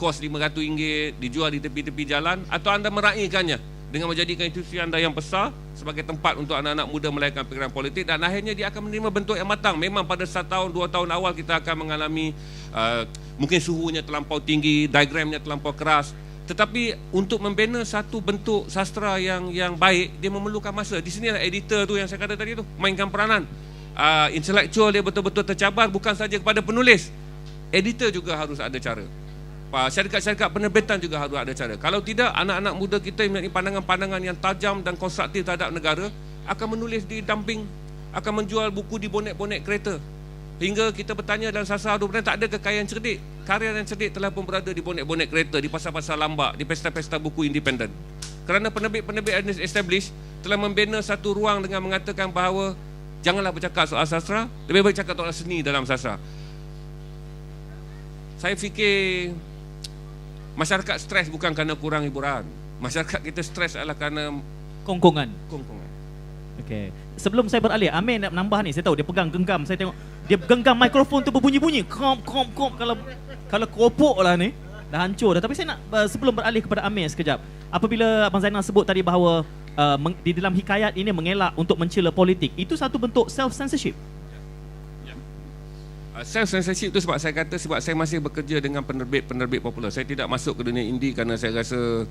kos RM500 dijual di tepi-tepi jalan, atau anda meraihkannya dengan menjadikan institusi anda yang besar sebagai tempat untuk anak-anak muda melahirkan pikiran politik, dan akhirnya dia akan menerima bentuk yang matang. Memang pada 1 tahun, 2 tahun awal kita akan mengalami mungkin suhunya terlampau tinggi, diagramnya terlampau keras, tetapi untuk membina satu bentuk sastra yang baik, dia memerlukan masa. Di sinilah editor tu yang saya kata tadi tu mainkan peranan. Intelektual dia betul-betul tercabar, bukan saja kepada penulis, editor juga harus ada cara. Syarikat-syarikat penerbitan juga harus ada cara. Kalau tidak, anak-anak muda kita mempunyai pandangan-pandangan yang tajam dan konstruktif terhadap negara, akan menulis di dumping, akan menjual buku di bonet-bonet kereta. Hingga kita bertanya dalam sastra Arus Perdana, tak ada kekayaan cerdik. Karya yang cerdik telah pun berada di bonet-bonet kereta, di pasar-pasar lambak, di pesta-pesta buku independen. Kerana penerbit-penerbit established telah membina satu ruang dengan mengatakan bahawa janganlah bercakap soal sastra, lebih baik cakap soal seni dalam sastra. Saya fikir masyarakat stres bukan kerana kurang hiburan. Masyarakat kita stres adalah kerana kongkongan. Okey. Sebelum saya beralih, Amir nak menambah ni. Saya tahu dia pegang genggam. Saya tengok dia genggam mikrofon tu berbunyi-bunyi. Kom. Kalau keropok lah ni dah hancur dah. Tapi saya nak sebelum beralih kepada Amir sekejap. Apabila Abang Zainal sebut tadi bahawa di dalam hikayat ini mengelak untuk mencela politik, itu satu bentuk self-censorship. Self-censorship itu sebab saya masih bekerja dengan penerbit popular. Saya tidak masuk ke dunia indie kerana saya rasa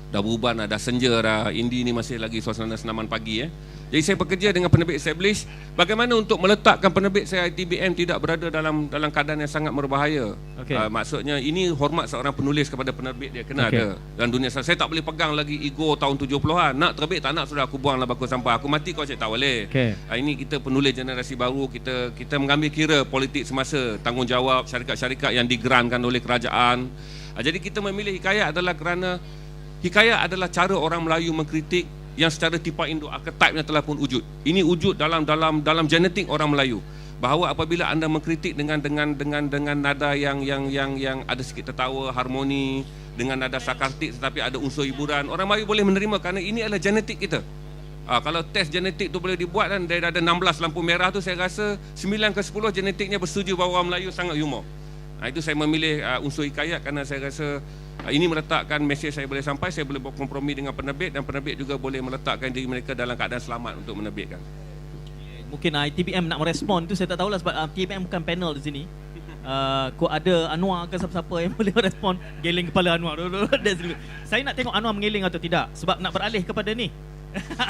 dah berubah dah senja dah. Indie ni masih lagi suasana senaman pagi. Jadi saya bekerja dengan penerbit established. Bagaimana untuk meletakkan penerbit saya ITBM tidak berada dalam keadaan yang sangat berbahaya. Maksudnya ini hormat seorang penulis kepada penerbit dia kena ada. Dan dunia saya tak boleh pegang lagi ego tahun 70-an. Nak terbit tak nak, sudah aku buanglah baku sampah. Aku mati kau cek tak boleh. Ini kita penulis generasi baru, kita mengambil kira politik semasa, tanggungjawab syarikat-syarikat yang digerankan oleh kerajaan. Jadi kita memilih hikayat adalah kerana hikayat adalah cara orang Melayu mengkritik yang secara tipak induk archetype-nya telah pun wujud. Ini wujud dalam genetik orang Melayu. Bahawa apabila anda mengkritik dengan nada yang ada sikit tertawa, harmoni, dengan nada sarkastik tetapi ada unsur hiburan, orang Melayu boleh menerima kerana ini adalah genetik kita. Kalau test genetik tu boleh dibuat dan dari ada 16 lampu merah tu, saya rasa 9 ke 10 genetiknya bersetuju bahawa orang Melayu sangat humor. Itu saya memilih unsur hikayat kerana saya rasa ini meletakkan mesej saya boleh sampai, saya boleh berkompromi dengan penerbit, dan penerbit juga boleh meletakkan diri mereka dalam keadaan selamat untuk menerbitkan. Mungkin ITBM nak merespon tu saya tak tahulah sebab ITBM bukan panel di sini. Kok ada Anwar ke siapa-siapa yang boleh respon? Geleng kepala Anwar dulu. Saya nak tengok Anwar mengeleng atau tidak, sebab nak beralih kepada ni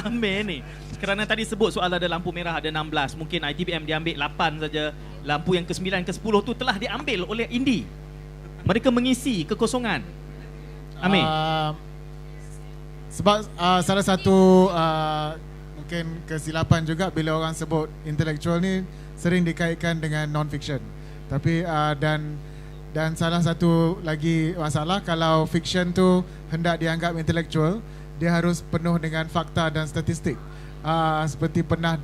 Amir ni. Kerana tadi sebut soal ada lampu merah ada 16, mungkin ITBM dia ambil 8 saja. Lampu yang ke-9 ke-10 tu telah diambil oleh Indi. Mereka mengisi kekosongan. Amir. Sebab salah satu mungkin kesilapan juga bila orang sebut intellectual ni sering dikaitkan dengan non-fiction. Tapi dan salah satu lagi masalah, kalau fiction tu hendak dianggap intellectual, dia harus penuh dengan fakta dan statistik. Seperti pernah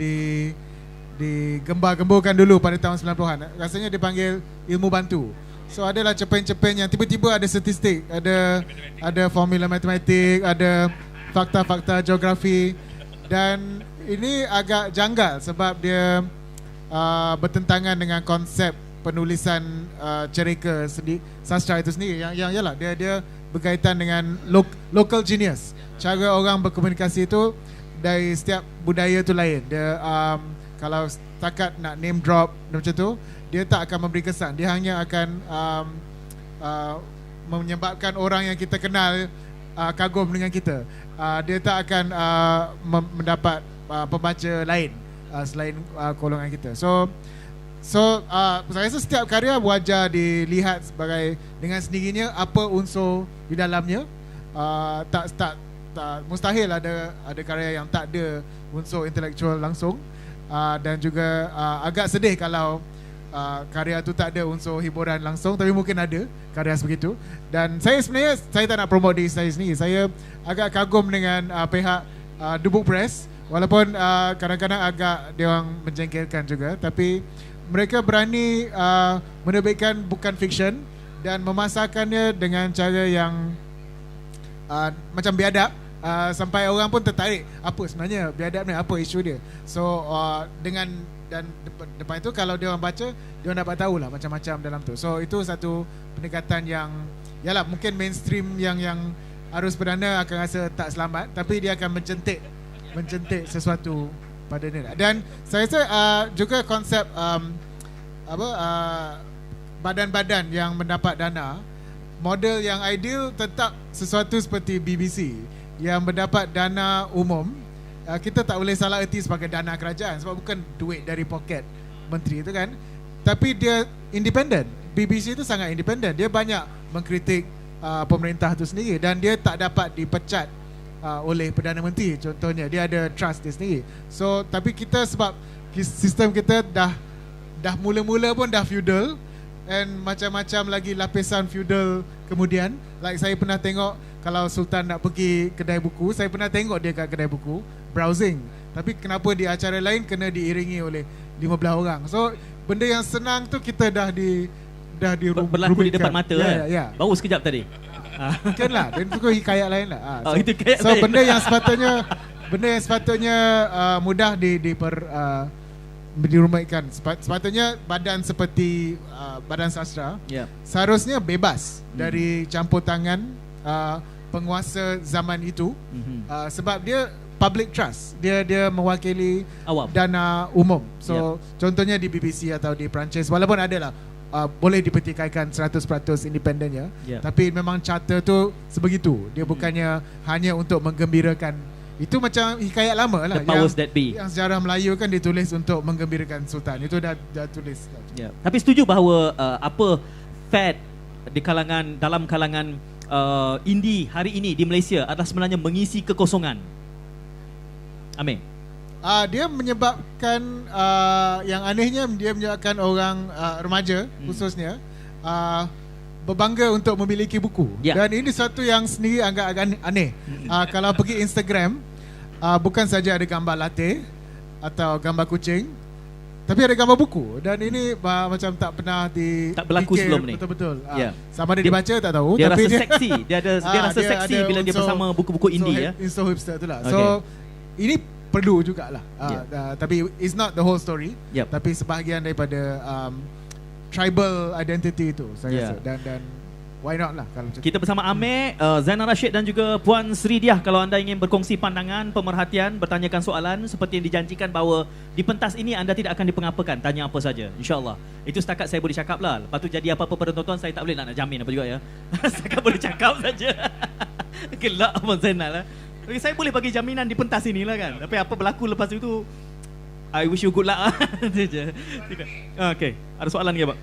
digembar-gemburkan dulu pada tahun 90-an. Rasanya dipanggil ilmu bantu. So adalah cerpen-cerpen yang tiba-tiba ada statistik, ada formula matematik, ada fakta-fakta geografi, dan ini agak janggal sebab dia bertentangan dengan konsep penulisan cerita sastra itu sendiri yang ialah dia berkaitan dengan local genius. Cara orang berkomunikasi itu dari setiap budaya tu lain. Dia kalau setakat nak name drop macam tu, dia tak akan memberi kesan. Dia hanya akan menyebabkan orang yang kita kenal kagum dengan kita. Dia tak akan mendapat pembaca lain selain golongan kita. So saya rasa setiap karya wajar dilihat sebagai dengan sendirinya apa unsur di dalamnya. Tak mustahil ada karya yang tak ada unsur intelektual langsung. Dan juga agak sedih kalau karya tu tak ada unsur hiburan langsung, tapi mungkin ada karya sebegitu. Dan saya sebenarnya tak nak promote diri saya sendiri. Saya agak kagum dengan pihak The Book Press, walaupun kadang-kadang agak dia orang menjengkelkan juga, tapi mereka berani menerbitkan bukan fiction dan memasarkannya dengan cara yang macam biadab, sampai orang pun tertarik apa sebenarnya biadab ni, apa isu dia. So dengan dan depan itu kalau dia orang baca, dia orang dapat tahulah macam-macam dalam tu. So itu satu pendekatan yang yalah mungkin mainstream yang arus perdana akan rasa tak selamat, tapi dia akan mencentik sesuatu pada ni. Dan saya rasa juga konsep badan-badan yang mendapat dana, model yang ideal tetap sesuatu seperti BBC yang mendapat dana umum. Kita tak boleh salah erti sebagai dana kerajaan sebab bukan duit dari poket menteri itu kan, tapi dia independen. BBC itu sangat independen. Dia banyak mengkritik pemerintah itu sendiri dan dia tak dapat dipecat oleh Perdana Menteri contohnya. Dia ada trust dia sendiri. So tapi kita sebab sistem kita dah mula-mula pun dah feudal, and macam-macam lagi lapisan feudal kemudian. Like saya pernah tengok kalau Sultan nak pergi kedai buku, saya pernah tengok dia kat kedai buku browsing, tapi kenapa di acara lain kena diiringi oleh 15 orang. So benda yang senang tu kita dah berlaku di depan mata ya. Baru sekejap tadi. Mungkinlah, dan itu hikayat lain lah. Itu hikayat so lain. benda yang sepatutnya mudah dirumaitkan. Sepatutnya badan seperti badan sastra seharusnya bebas dari campur tangan penguasa zaman itu, sebab dia public trust, dia mewakili awam, dana umum. So contohnya di BBC atau di Perancis, walaupun adalah boleh dipertikaikan 100% independennya, tapi memang charter tu sebegitu. Dia bukannya hanya untuk menggembirakan. Itu macam hikayat lama lah, the powers that be. Yang sejarah Melayu kan ditulis untuk menggembirakan Sultan. Itu dah tulis. Tapi setuju bahawa apa fad dalam kalangan indie hari ini di Malaysia adalah sebenarnya mengisi kekosongan. Amir. Dia menyebabkan yang anehnya, dia menyebabkan orang remaja khususnya berbangga untuk memiliki buku. Dan ini satu yang sendiri agak aneh. Kalau pergi Instagram, bukan saja ada gambar latte atau gambar kucing, tapi ada gambar buku. Dan ini macam tak pernah tak berlaku sebelum ni. Betul-betul. Sama ada dibaca tak tahu, dia tapi rasa seksi. Dia rasa seksi bila dia bersama buku-buku indie ya. So hipster itulah. So ini perlu jugalah. Tapi it's not the whole story. Tapi sebahagian daripada tribal identity itu saya rasa. Dan why not lah kalau macam kita bersama Amir, Zainal Rashid dan juga Puan Sri Diah. Kalau anda ingin berkongsi pandangan, pemerhatian, bertanyakan soalan, seperti yang dijanjikan bahawa di pentas ini anda tidak akan dipengapakan, tanya apa saja, insyaAllah. Itu setakat saya boleh cakap lah. Lepas tu jadi apa-apa pada tonton, saya tak boleh nak jamin apa juga ya. Setakat boleh cakap saja. Gelak Puan Zainal lah. Okay, saya boleh bagi jaminan di pentas inilah kan. Tapi apa berlaku lepas itu, I wish you good luck. Okay, ada soalan lagi Abang?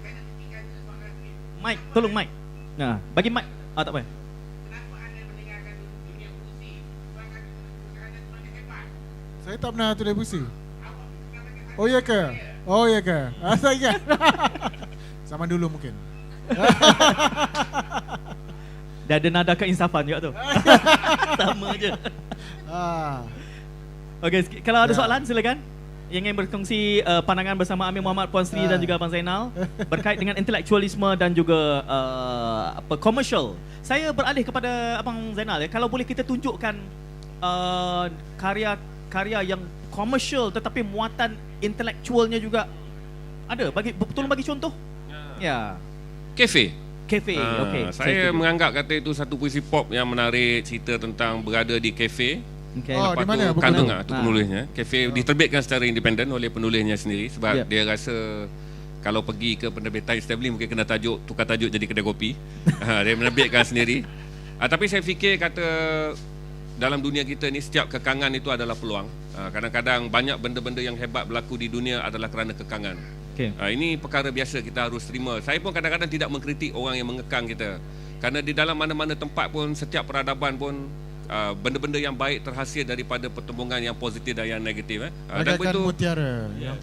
Mike, tolong Mike. Nah, bagi Mike. Tak apa. Kenapa anda meninggalkan dunia musik? Sebabkan kerana semuanya hebat. saya tak pernah tulis puisi. Oh ya ke? Oh ya ke? Saya ingat. Zaman dulu mungkin. Dah ada nada keinsafan juga tu. Sama je. Okey, kalau ada soalan silakan. Yang ingin berkongsi pandangan bersama Amir Muhammad, Puan Sri dan juga Abang Zainal berkait dengan intelektualisme dan juga commercial. Saya beralih kepada Abang Zainal ya. Kalau boleh kita tunjukkan karya-karya yang commercial tetapi muatan intelektualnya juga ada. Tolong bagi contoh. Ya. Kafe. Okey. Saya menganggap kata itu satu puisi pop yang menarik, cerita tentang berada di kafe. Okay. Oh, di mana? Kandung tu penulisnya. Kafe diterbitkan secara independen oleh penulisnya sendiri sebab dia rasa kalau pergi ke penerbitan establi mungkin kena tukar tajuk jadi kedai kopi. Dia menerbitkan sendiri. Tapi saya fikir kata dalam dunia kita ni setiap kekangan itu adalah peluang. Kadang-kadang banyak benda-benda yang hebat berlaku di dunia adalah kerana kekangan. Ini perkara biasa kita harus terima. Saya pun kadang-kadang tidak mengkritik orang yang mengekang kita. Kerana di dalam mana-mana tempat pun, setiap peradaban pun benda-benda yang baik terhasil daripada pertembungan yang positif dan yang negatif. Dan itu mutiara. Yes.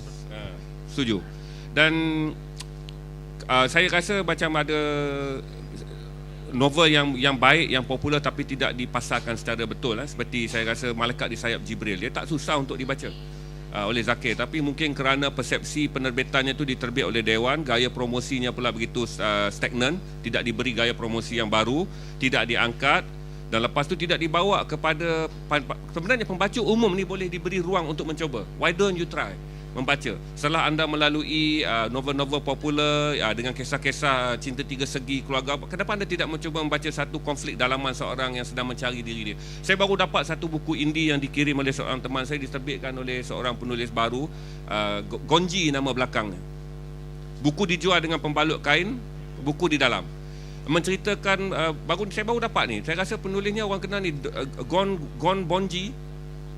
Setuju. Dan saya rasa macam ada novel yang baik, yang popular tapi tidak dipasarkan secara betul. Seperti saya rasa Malaikat di Sayap Jibril. Dia tak susah untuk dibaca oleh Zakir, tapi mungkin kerana persepsi penerbitannya itu diterbit oleh Dewan, gaya promosinya pula begitu stagnan, tidak diberi gaya promosi yang baru, tidak diangkat, dan lepas tu tidak dibawa kepada sebenarnya pembaca umum ni boleh diberi ruang untuk mencuba. Why don't you try membaca? Setelah anda melalui novel-novel popular dengan kisah-kisah cinta tiga segi keluarga, kenapa anda tidak mencuba membaca satu konflik dalaman seorang yang sedang mencari diri dia? Saya baru dapat satu buku indie yang dikirim oleh seorang teman saya, diterbitkan oleh seorang penulis baru, Gonji nama belakangnya. Buku dijual dengan pembalut kain, buku di dalam menceritakan saya baru dapat ni. Saya rasa penulisnya orang kenal ni, Gon Bonji.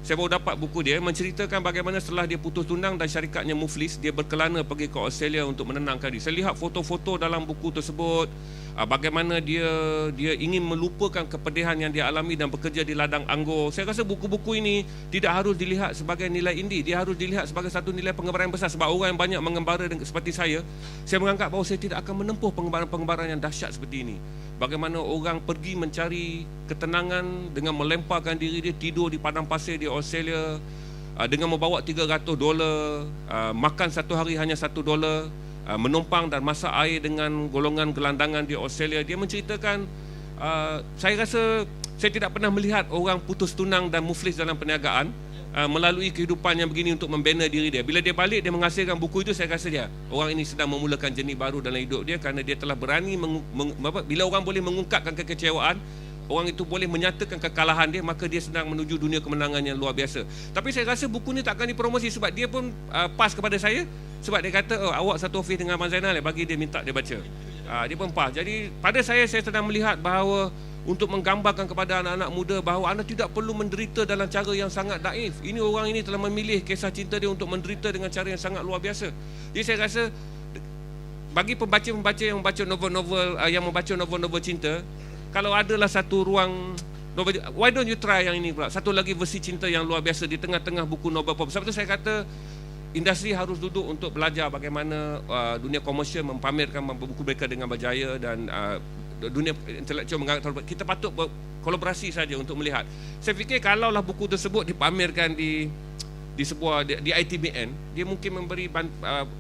Saya baru dapat buku dia, menceritakan bagaimana setelah dia putus tunang dan syarikatnya muflis, dia berkelana pergi ke Australia untuk menenangkan diri. Saya lihat foto-foto dalam buku tersebut, bagaimana dia ingin melupakan kepedihan yang dia alami dan bekerja di ladang anggur. Saya rasa buku-buku ini tidak harus dilihat sebagai nilai indie, dia harus dilihat sebagai satu nilai pengembaraan besar. Sebab orang yang banyak mengembara seperti saya menganggap bahawa saya tidak akan menempuh pengembaraan-pengembaraan yang dahsyat seperti ini. Bagaimana orang pergi mencari ketenangan dengan melemparkan diri dia, tidur di padang pasir di Australia dengan membawa $300, makan satu hari hanya $1, menumpang dan masak air dengan golongan gelandangan di Australia. Dia menceritakan, saya rasa saya tidak pernah melihat orang putus tunang dan muflis dalam perniagaan melalui kehidupan yang begini untuk membina diri dia. Bila dia balik, dia menghasilkan buku itu, saya rasa dia orang ini sedang memulakan jenis baru dalam hidup dia, kerana dia telah berani bila orang boleh mengungkapkan kekecewaan, orang itu boleh menyatakan kekalahan dia, maka dia sedang menuju dunia kemenangan yang luar biasa. Tapi saya rasa buku ni tak akan dipromosi sebab dia pun pas kepada saya, sebab dia kata awak satu office dengan Abang Zainal, bagi dia minta dia baca. Dia pun pas. Jadi pada saya sedang melihat bahawa untuk menggambarkan kepada anak-anak muda bahawa anda tidak perlu menderita dalam cara yang sangat naif. Ini orang ini telah memilih kisah cinta dia untuk menderita dengan cara yang sangat luar biasa. Jadi saya rasa bagi pembaca-pembaca yang membaca novel-novel cinta, kalau adalah satu ruang novel, why don't you try yang ini pula? Satu lagi versi cinta yang luar biasa di tengah-tengah buku novel pop. Sebab itu saya kata industri harus duduk untuk belajar bagaimana dunia komersial mempamerkan buku mereka dengan berjaya, dan dunia intelektual menganggap kita patut berkolaborasi saja untuk melihat. Saya fikir kalaulah buku tersebut dipamerkan di sebuah di ITBN, dia mungkin memberi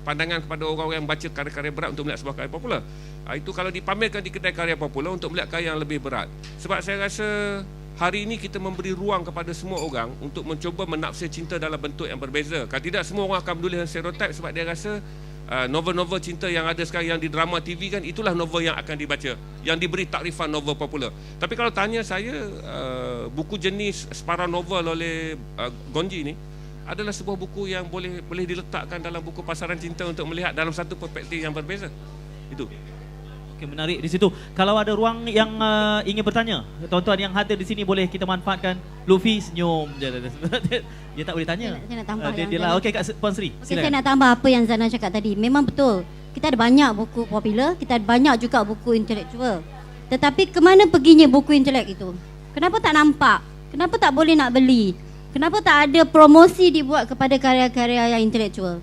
pandangan kepada orang-orang yang baca karya-karya berat untuk melihat sebuah karya popular. Itu kalau dipamerkan di kedai karya popular untuk melihat karya yang lebih berat. Sebab saya rasa hari ini kita memberi ruang kepada semua orang untuk mencuba menafsir cinta dalam bentuk yang berbeza. Kalau tidak, semua orang akan menulis stereotip sebab dia rasa novel-novel cinta yang ada sekarang yang di drama TV kan, itulah novel yang akan dibaca, yang diberi takrifan novel popular. Tapi kalau tanya saya, buku jenis separa novel oleh Gonji ni adalah sebuah buku yang boleh diletakkan dalam buku pasaran cinta untuk melihat dalam satu perspektif yang berbeza. Itu. Okay, menarik di situ. Kalau ada ruang yang ingin bertanya, tuan-tuan yang hadir di sini boleh kita manfaatkan. Luffy senyum je. Dia tak boleh tanya. Saya nak tambah dia lah. Okey, Kak Puan Sri. Okay, saya nak tambah apa yang Zana cakap tadi. Memang betul. Kita ada banyak buku popular, kita ada banyak juga buku intelektual. Tetapi kemana perginya buku intelek itu? Kenapa tak nampak? Kenapa tak boleh nak beli? Kenapa tak ada promosi dibuat kepada karya-karya yang intelektual?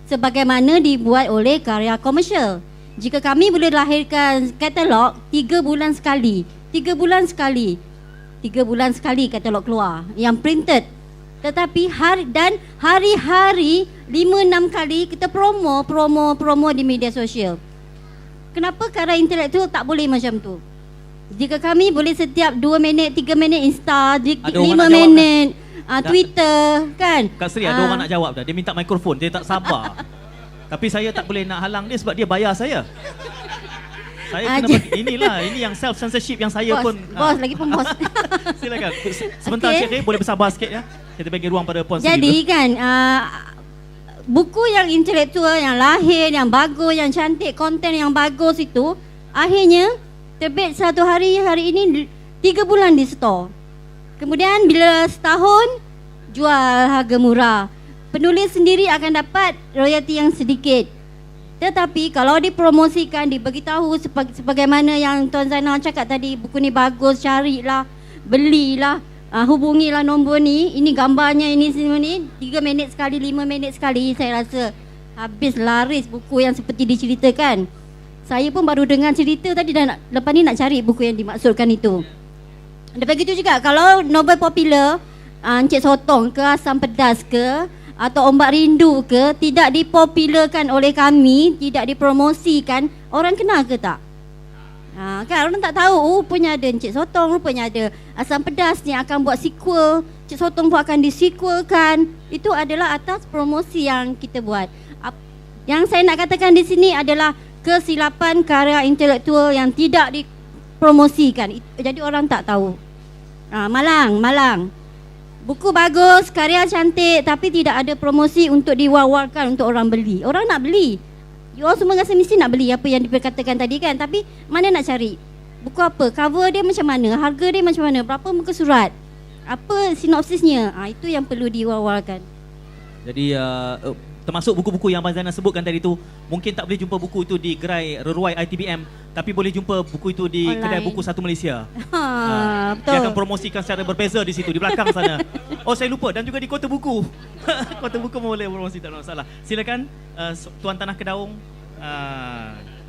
Sebagaimana dibuat oleh karya komersial. Jika kami boleh lahirkan katalog 3 bulan sekali, 3 bulan sekali katalog keluar yang printed. Tetapi hari-hari 5-6 kali kita promo di media sosial. Kenapa karya intelektual tak boleh macam tu? Jika kami boleh setiap 2 minit, 3 minit Insta, 5 minit Twitter kan? Kak Sri, ada orang nak jawab dah. Dia minta mikrofon, dia tak sabar. Tapi saya tak boleh nak halang dia sebab dia bayar saya. Saya kena bagi, ini yang self censorship yang saya bos, pun lagi pun bos. Silakan. Sebentar okay. Cik, boleh bersabar sikit ya. Kita bagi ruang pada Puan Sri. Jadi kan buku yang intelektual, yang lahir, yang bagus, yang cantik, konten yang bagus itu akhirnya terbit satu hari ini 3 bulan di store. Kemudian bila setahun jual harga murah. Penulis sendiri akan dapat royalti yang sedikit. Tetapi kalau dipromosikan, diberitahu sebagaimana yang Tuan Zainal cakap tadi, buku ni bagus, carilah, belilah, hubungilah nombor ni, ini gambarnya, ini semua ni, 3 minit sekali, 5 minit sekali, saya rasa habis laris buku yang seperti diceritakan. Saya pun baru dengar cerita tadi dan lepas ni nak cari buku yang dimaksudkan itu. Dan begitu juga kalau novel popular, Encik Sotong ke, Asam Pedas ke, atau Ombak Rindu ke, tidak dipopularkan oleh kami, tidak dipromosikan, orang kenal ke tak? Kan orang tak tahu, rupanya ada Encik Sotong, rupanya ada Asam Pedas ni akan buat sequel, Encik Sotong pun akan disequelkan. Itu adalah atas promosi yang kita buat. Yang saya nak katakan di sini adalah kesilapan karya intelektual yang tidak dipromosikan. Jadi orang tak tahu. Malang. Buku bagus, karya cantik, tapi tidak ada promosi untuk diwar-warkan untuk orang beli. Orang nak beli. You all semua rasa mesti nak beli apa yang diperkatakan tadi kan. Tapi mana nak cari? Buku apa? Cover dia macam mana? Harga dia macam mana? Berapa muka surat? Apa sinopsisnya? Itu yang perlu diwar-warkan. Jadi termasuk buku-buku yang Abang Zainal sebutkan tadi tu, mungkin tak boleh jumpa buku itu di gerai Reruai ITBM, tapi boleh jumpa buku itu di online. Kedai Buku Satu Malaysia. Betul. Dia akan promosikan secara berbeza di situ, di belakang sana. Oh, saya lupa, dan juga di Kota Buku. Kota Buku boleh promosi, tak ada masalah. Silakan Tuan Tanah Kedaung.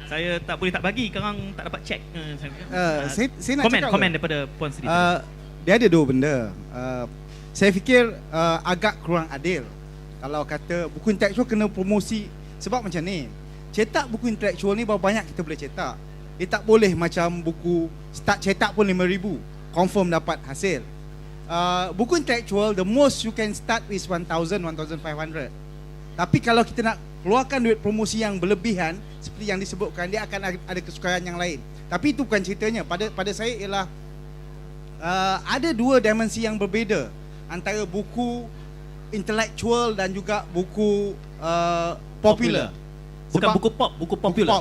Saya tak boleh tak bagi, korang tak dapat check. Saya nak komen daripada Puan Sri. Dia ada 2 benda. Saya fikir agak kurang adil kalau kata buku intelektual kena promosi. Sebab macam ni, cetak buku intelektual ni berapa banyak kita boleh cetak. Dia tak boleh macam buku start cetak pun 5,000 confirm dapat hasil. Buku intelektual, the most you can start is 1,000, 1,500. Tapi kalau kita nak keluarkan duit promosi yang berlebihan seperti yang disebutkan, dia akan ada kesukaran yang lain. Tapi itu bukan ceritanya. Pada saya ialah ada 2 dimensi yang berbeza antara buku intelektual dan juga buku popular. Bukan buku pop, buku popular.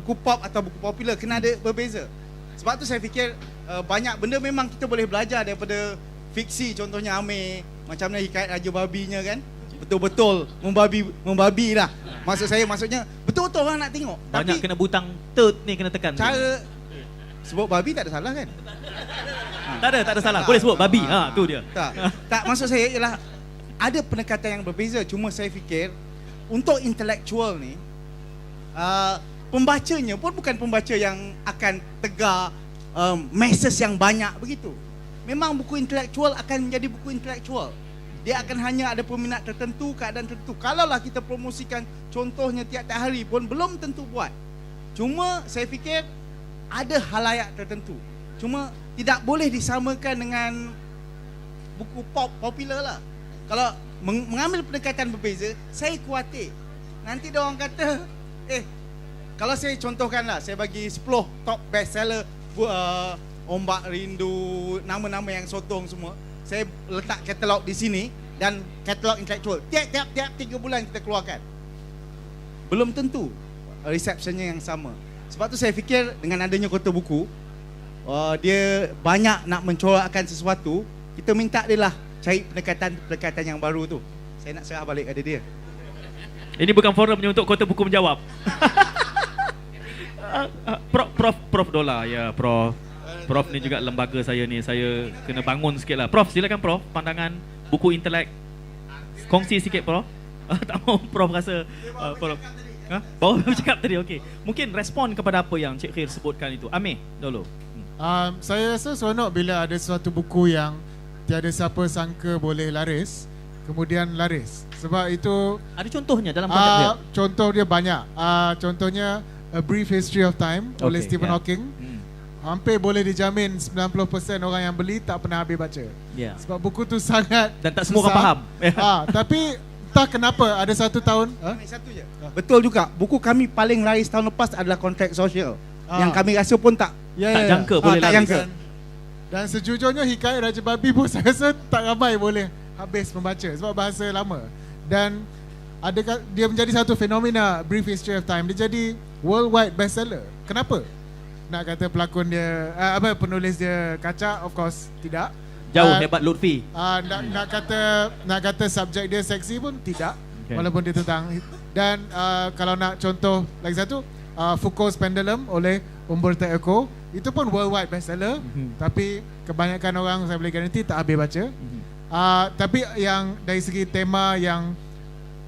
Buku pop atau buku popular kena ada berbeza. Sebab tu saya fikir banyak benda memang kita boleh belajar daripada fiksi, contohnya Amir, macam mana hikayat Raja Babinya kan. Betul-betul membabi lah. Maksudnya betul-betul orang nak tengok. Banyak tapi kena butang third ni kena tekan. Cara sebut babi tak ada salah kan? Tak ada salah. Boleh sebut babi. Tu dia. Tak maksud saya ialah ada pendekatan yang berbeza. Cuma saya fikir untuk intelektual ni pembacanya pun bukan pembaca yang akan tegar masses yang banyak begitu. Memang buku intelektual akan menjadi buku intelektual. Dia akan hanya ada peminat tertentu, keadaan tertentu. Kalaulah kita promosikan contohnya tiap-tiap hari pun belum tentu buat. Cuma saya fikir ada halayak tertentu. Cuma tidak boleh disamakan dengan buku pop popular lah. Kalau mengambil pendekatan berbeza, saya khawatir nanti dia orang kata, kalau saya contohkanlah, saya bagi 10 top bestseller Ombak Rindu, nama-nama yang sotong semua. Saya letak katalog di sini dan katalog intelektual. Tiap 3 bulan kita keluarkan. Belum tentu receptionnya yang sama. Sebab tu saya fikir dengan adanya Kota Buku, dia banyak nak mencorakkan sesuatu, kita minta dia lah cari pendekatan yang baru tu. Saya nak serah balik pada dia. Ini bukan forumnya untuk Kota Buku menjawab. Prof Dola, ya Prof. Prof ni juga lembaga saya ni, saya kena bangun sikit lah. Prof, silakan Prof, pandangan buku intelek. Kongsi sikit Prof. Tak mahu Prof rasa Prof. Baru bercakap tadi, okey. Mungkin respon kepada apa yang Cik Khair sebutkan itu. Amir, dulu. Saya rasa seronok bila ada suatu buku yang tiada siapa sangka boleh laris, kemudian laris. Sebab itu ada contohnya dalam konteks dia. Contoh dia banyak. Contohnya A Brief History of Time oleh Stephen Hawking. Hampir boleh dijamin 90% orang yang beli tak pernah habis baca. Sebab buku tu sangat dan tak semua orang faham. Tapi entah kenapa ada satu tahun. Satu je. Betul juga. Buku kami paling laris tahun lepas adalah konteks sosial. Yang kami rasa pun tak jangka boleh laris. Dan sejujurnya Hikayat Raja Babi pun saya rasa tak ramai boleh habis membaca sebab bahasa lama. Dan dia menjadi satu fenomena Brief History of Time. Dia jadi worldwide bestseller. Kenapa? Nak kata pelakon dia penulis dia kacak? Of course tidak. Jauh hebat Lutfi. Nak kata subjek dia seksi pun tidak. Walaupun dia tentang. Dan kalau nak contoh lagi satu, Foucault's Pendulum oleh Umberto Eco, itu pun worldwide bestseller. Tapi kebanyakan orang saya boleh garanti tak habis baca. Tapi yang dari segi tema yang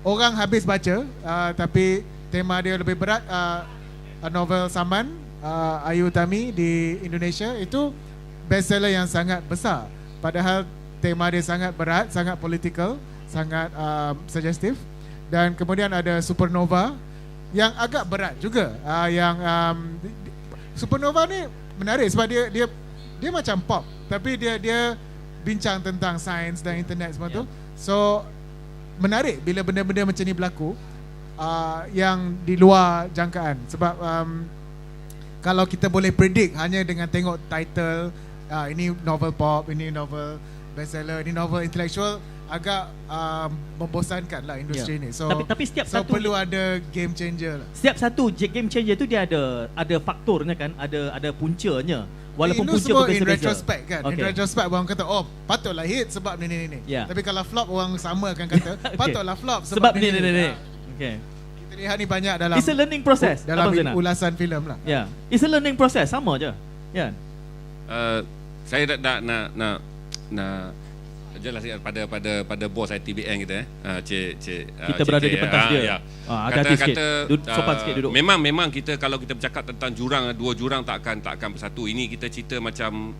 orang habis baca, tapi tema dia lebih berat, novel Saman Ayu Utami di Indonesia, itu bestseller yang sangat besar. Padahal tema dia sangat berat, sangat political, sangat suggestive. Dan kemudian ada Supernova yang agak berat juga. Supernova ni menarik sebab dia macam pop, tapi dia bincang tentang sains dan internet semua tu. So menarik bila benda-benda macam ni berlaku, yang di luar jangkaan. Sebab kalau kita boleh predict hanya dengan tengok title, ini novel pop, ini novel bestseller, ini novel intellectual, agak membosankan lah industri ni. So tapi setiap satu perlu ada game changer lah. Setiap satu game changer tu dia ada faktornya kan, ada puncanya. Walaupun punca semua berbeza-beza. In retrospect kan. In retrospect orang kata patutlah hit sebab ni. Tapi kalau flop orang sama akan kata patutlah flop sebab ni. Okay. Kita lihat ni banyak dalam, it's a learning process dalam ulasan filem lah. It's a learning process, sama je. Saya nak jelas pada bos ITBN kita kita berada di pentas dia. Kata sopan sikit duduk. Memang kita kalau kita bercakap tentang jurang, dua jurang tak akan bersatu. Ini kita cerita macam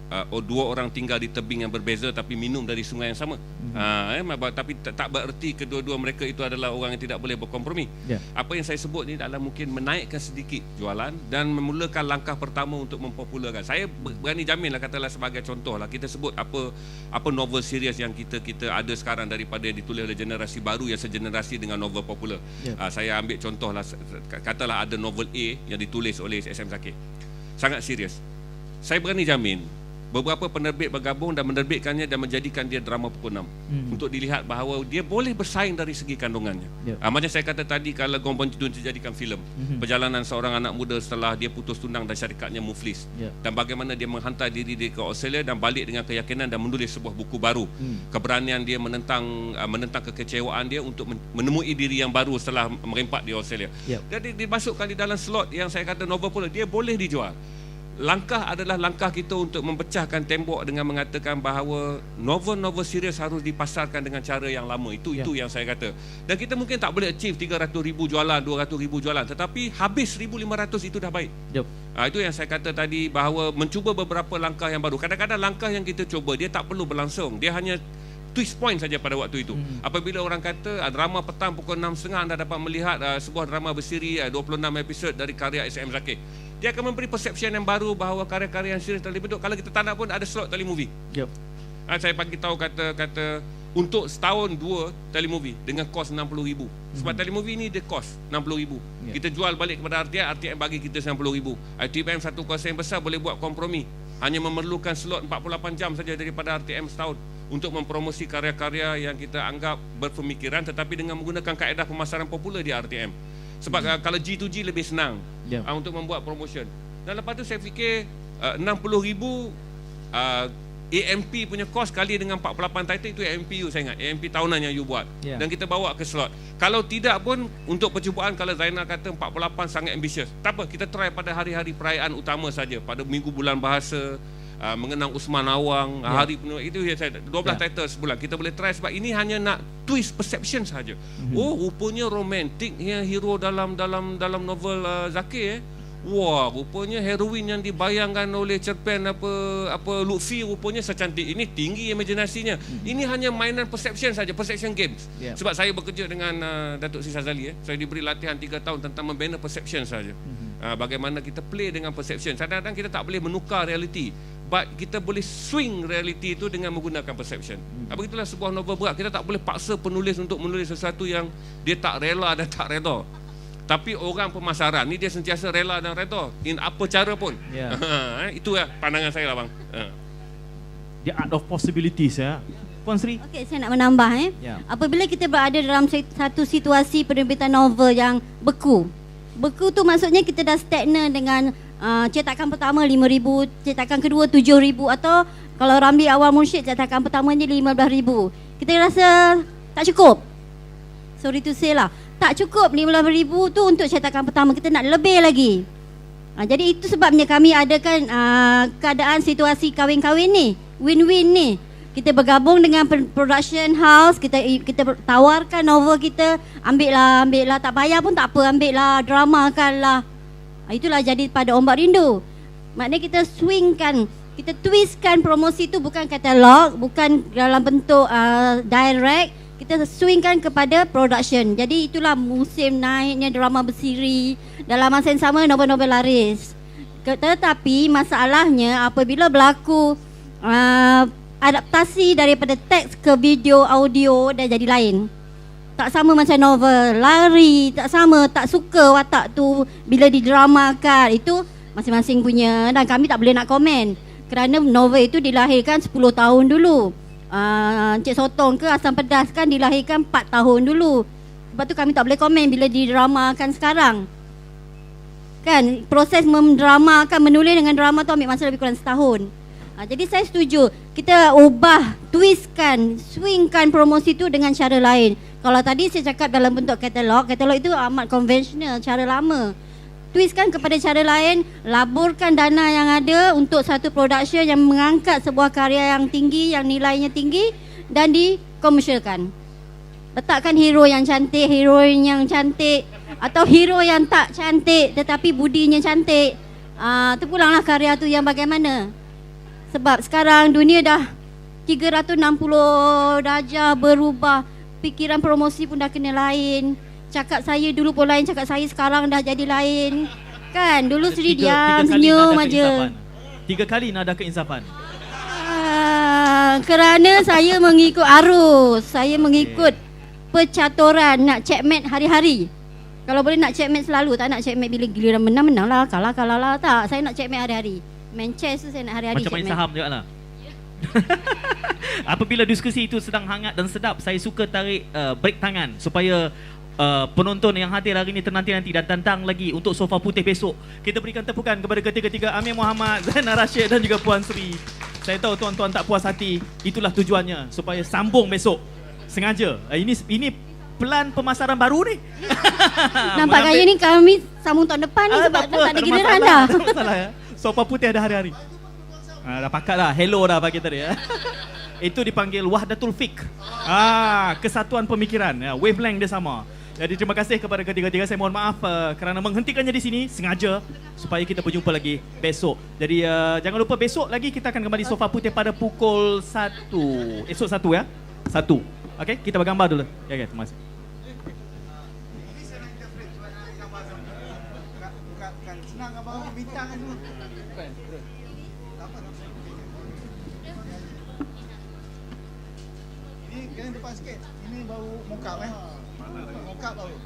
dua orang tinggal di tebing yang berbeza tapi minum dari sungai yang sama. Tapi tak bererti kedua-dua mereka itu adalah orang yang tidak boleh berkompromi. Apa yang saya sebut ni adalah mungkin menaikkan sedikit jualan dan memulakan langkah pertama untuk mempopularkan. Saya berani jaminlah, katalah sebagai contoh lah, kita sebut apa novel serius yang kita ada sekarang daripada ditulis oleh generasi baru yang segenerasi dengan novel popular. Saya ambil contoh lah, katalah ada novel A yang ditulis oleh SM Zakir, sangat serius. Saya berani jamin beberapa penerbit bergabung dan menerbitkannya dan menjadikan dia drama pukul 6 untuk dilihat bahawa dia boleh bersaing dari segi kandungannya. Macam saya kata tadi, kalau Gombong itu dijadikan filem, perjalanan seorang anak muda setelah dia putus tunang dan syarikatnya muflis, dan bagaimana dia menghantar diri dia ke Australia dan balik dengan keyakinan dan menulis sebuah buku baru. Keberanian dia menentang kekecewaan dia untuk menemui diri yang baru setelah merempat di Australia. Jadi dimasukkan di dalam slot yang saya kata novel pula, dia boleh dijual. Langkah adalah langkah kita untuk memecahkan tembok dengan mengatakan bahawa novel-novel serius harus dipasarkan dengan cara yang lama. Itu yang saya kata. Dan kita mungkin tak boleh achieve 300,000 jualan, 200,000 jualan, tetapi habis 1,500 itu dah baik. Itu yang saya kata tadi, bahawa mencuba beberapa langkah yang baru. Kadang-kadang langkah yang kita cuba dia tak perlu berlangsung, dia hanya twist point saja pada waktu itu. Apabila orang kata drama petang pukul 6.30 anda dapat melihat sebuah drama bersiri 26 episod dari karya SM Zakir, dia akan memberi persepsi yang baru bahawa karya-karya yang serius telah dibentuk. Kalau kita tak nak pun ada slot telemovie. Saya bagi tahu kata untuk setahun 2 telemovie dengan kos RM60,000. Sebab telemovie ni dia kos RM60,000. Kita jual balik kepada RTM, RTM bagi kita RM90,000. ITM satu kuasa yang besar boleh buat kompromi. Hanya memerlukan slot 48 jam saja daripada RTM setahun untuk mempromosi karya-karya yang kita anggap berpemikiran tetapi dengan menggunakan kaedah pemasaran popular di RTM. Sebab kalau G2G lebih senang untuk membuat promotion. Dan lepas tu saya fikir RM60,000 AMP punya kos kali dengan 48 title itu AMP saya ingat, AMP tahunan yang you buat dan kita bawa ke slot. Kalau tidak pun untuk percubaan, kalau Zainal kata 48 sangat ambitious, tak apa, kita try pada hari-hari perayaan utama saja, pada minggu bulan bahasa, mengenang Usman Awang, hari penuh itu saya 12 title sebulan kita boleh try sebab ini hanya nak twist perception saja. Oh, rupanya romantik yang hero dalam novel Zakir wah, rupanya heroin yang dibayangkan oleh cerpen apa Lutfi rupanya secantik ini, tinggi imaginasinya. Ini hanya mainan perception saja, perception games. Sebab saya bekerja dengan Datuk Sri Sazali, saya diberi latihan 3 tahun tentang membina perception saja. Bagaimana kita play dengan perception. Kadang-kadang kita tak boleh menukar realiti, but kita boleh swing realiti itu dengan menggunakan perception. Begitulah sebuah novel berat. Kita tak boleh paksa penulis untuk menulis sesuatu yang dia tak rela dan tak reda. Tapi orang pemasaran ni dia sentiasa rela dan reda in apa cara pun. Itu pandangan saya lah bang. The art of possibilities ya. Puan Sri. Okey, saya nak menambah Apabila kita berada dalam satu situasi penerbitan novel yang beku. Beku tu maksudnya kita dah stagnan dengan cetakan pertama 5,000, cetakan kedua 7,000 atau kalau Ramli Awal Mursyid cetakan pertamanya 15,000. Kita rasa tak cukup. Sorry to say lah. Tak cukup 15,000 tu untuk cetakan pertama, kita nak lebih lagi. Jadi itu sebabnya kami adakan keadaan situasi kahwin-kahwin ni, win-win ni. Kita bergabung dengan production house, kita tawarkan novel kita, ambil lah, tak bayar pun tak apa, ambil lah, dramakan lah. Itulah jadi pada Ombak Rindu. Maknanya kita swingkan, kita twistkan promosi tu bukan katalog, bukan dalam bentuk direct. Kita swingkan kepada production. Jadi itulah musim naiknya drama bersiri. Dalam masa yang sama novel-novel laris. Tetapi masalahnya apabila berlaku adaptasi daripada teks ke video, audio dah jadi lain. Tak sama macam novel lari, tak sama, tak suka watak tu bila didramakan. Itu masing-masing punya dan kami tak boleh nak komen. Kerana novel itu dilahirkan 10 tahun dulu. Encik Sotong ke Asam Pedas kan dilahirkan 4 tahun dulu. Sebab tu kami tak boleh komen bila didramakan sekarang. Kan proses mendramakan, menulis dengan drama tu ambil masa lebih kurang setahun. Jadi saya setuju kita ubah, twistkan, swingkan promosi tu dengan cara lain. Kalau tadi saya cakap dalam bentuk katalog itu amat konvensional, cara lama. Twistkan kepada cara lain, laburkan dana yang ada untuk satu production yang mengangkat sebuah karya yang tinggi, yang nilainya tinggi dan dikomersialkan. Letakkan hero yang cantik, heroin yang cantik atau hero yang tak cantik tetapi budinya cantik. Terpulanglah karya tu yang bagaimana. Sebab sekarang dunia dah 360 darjah berubah, fikiran promosi pun dah kena lain. Cakap saya dulu pun lain, cakap saya sekarang dah jadi lain. Kan dulu Sri diam senyum aja. 3 kali nada keinsafan. Kerana saya mengikut arus, saya mengikut percaturan, nak checkmate hari-hari. Kalau boleh nak checkmate selalu, tak nak checkmate bila giliran menang lah, kalah lah, tak. Saya nak checkmate hari-hari. Main chess tu saya nak hari-hari macam checkmate. main saham juga lah. Apabila diskusi itu sedang hangat dan sedap, saya suka tarik break tangan supaya penonton yang hadir hari ini ternanti-nanti dan tantang lagi untuk sofa putih besok. Kita berikan tepukan kepada ketiga-tiga Amir Muhammad, Zainal Rashid dan juga Puan Sri. Saya tahu tuan-tuan tak puas hati. Itulah tujuannya supaya sambung besok. Sengaja. Ini pelan pemasaran baru ni. Nampak gaya ni kami sambung tahun depan ni sebab tak ada giliran dah. Tak masalah ya. Sofa putih ada hari-hari. Dah pakat dah. Hello dah pagi tadi ya. Itu dipanggil Wahdatul Fik. Kesatuan pemikiran. Wavelength dia sama. Jadi terima kasih kepada ketiga-tiga. Saya mohon maaf kerana menghentikannya di sini sengaja supaya kita berjumpa lagi besok. Jadi jangan lupa besok lagi kita akan kembali sofa putih pada pukul 1. Esok 1 ya. 1. Okey, kita bergambar dulu. Ya, terima kasih. Bukan senang abang bintang semua. Ini Yang depan sikit. Ini baru mockup Mockup baru.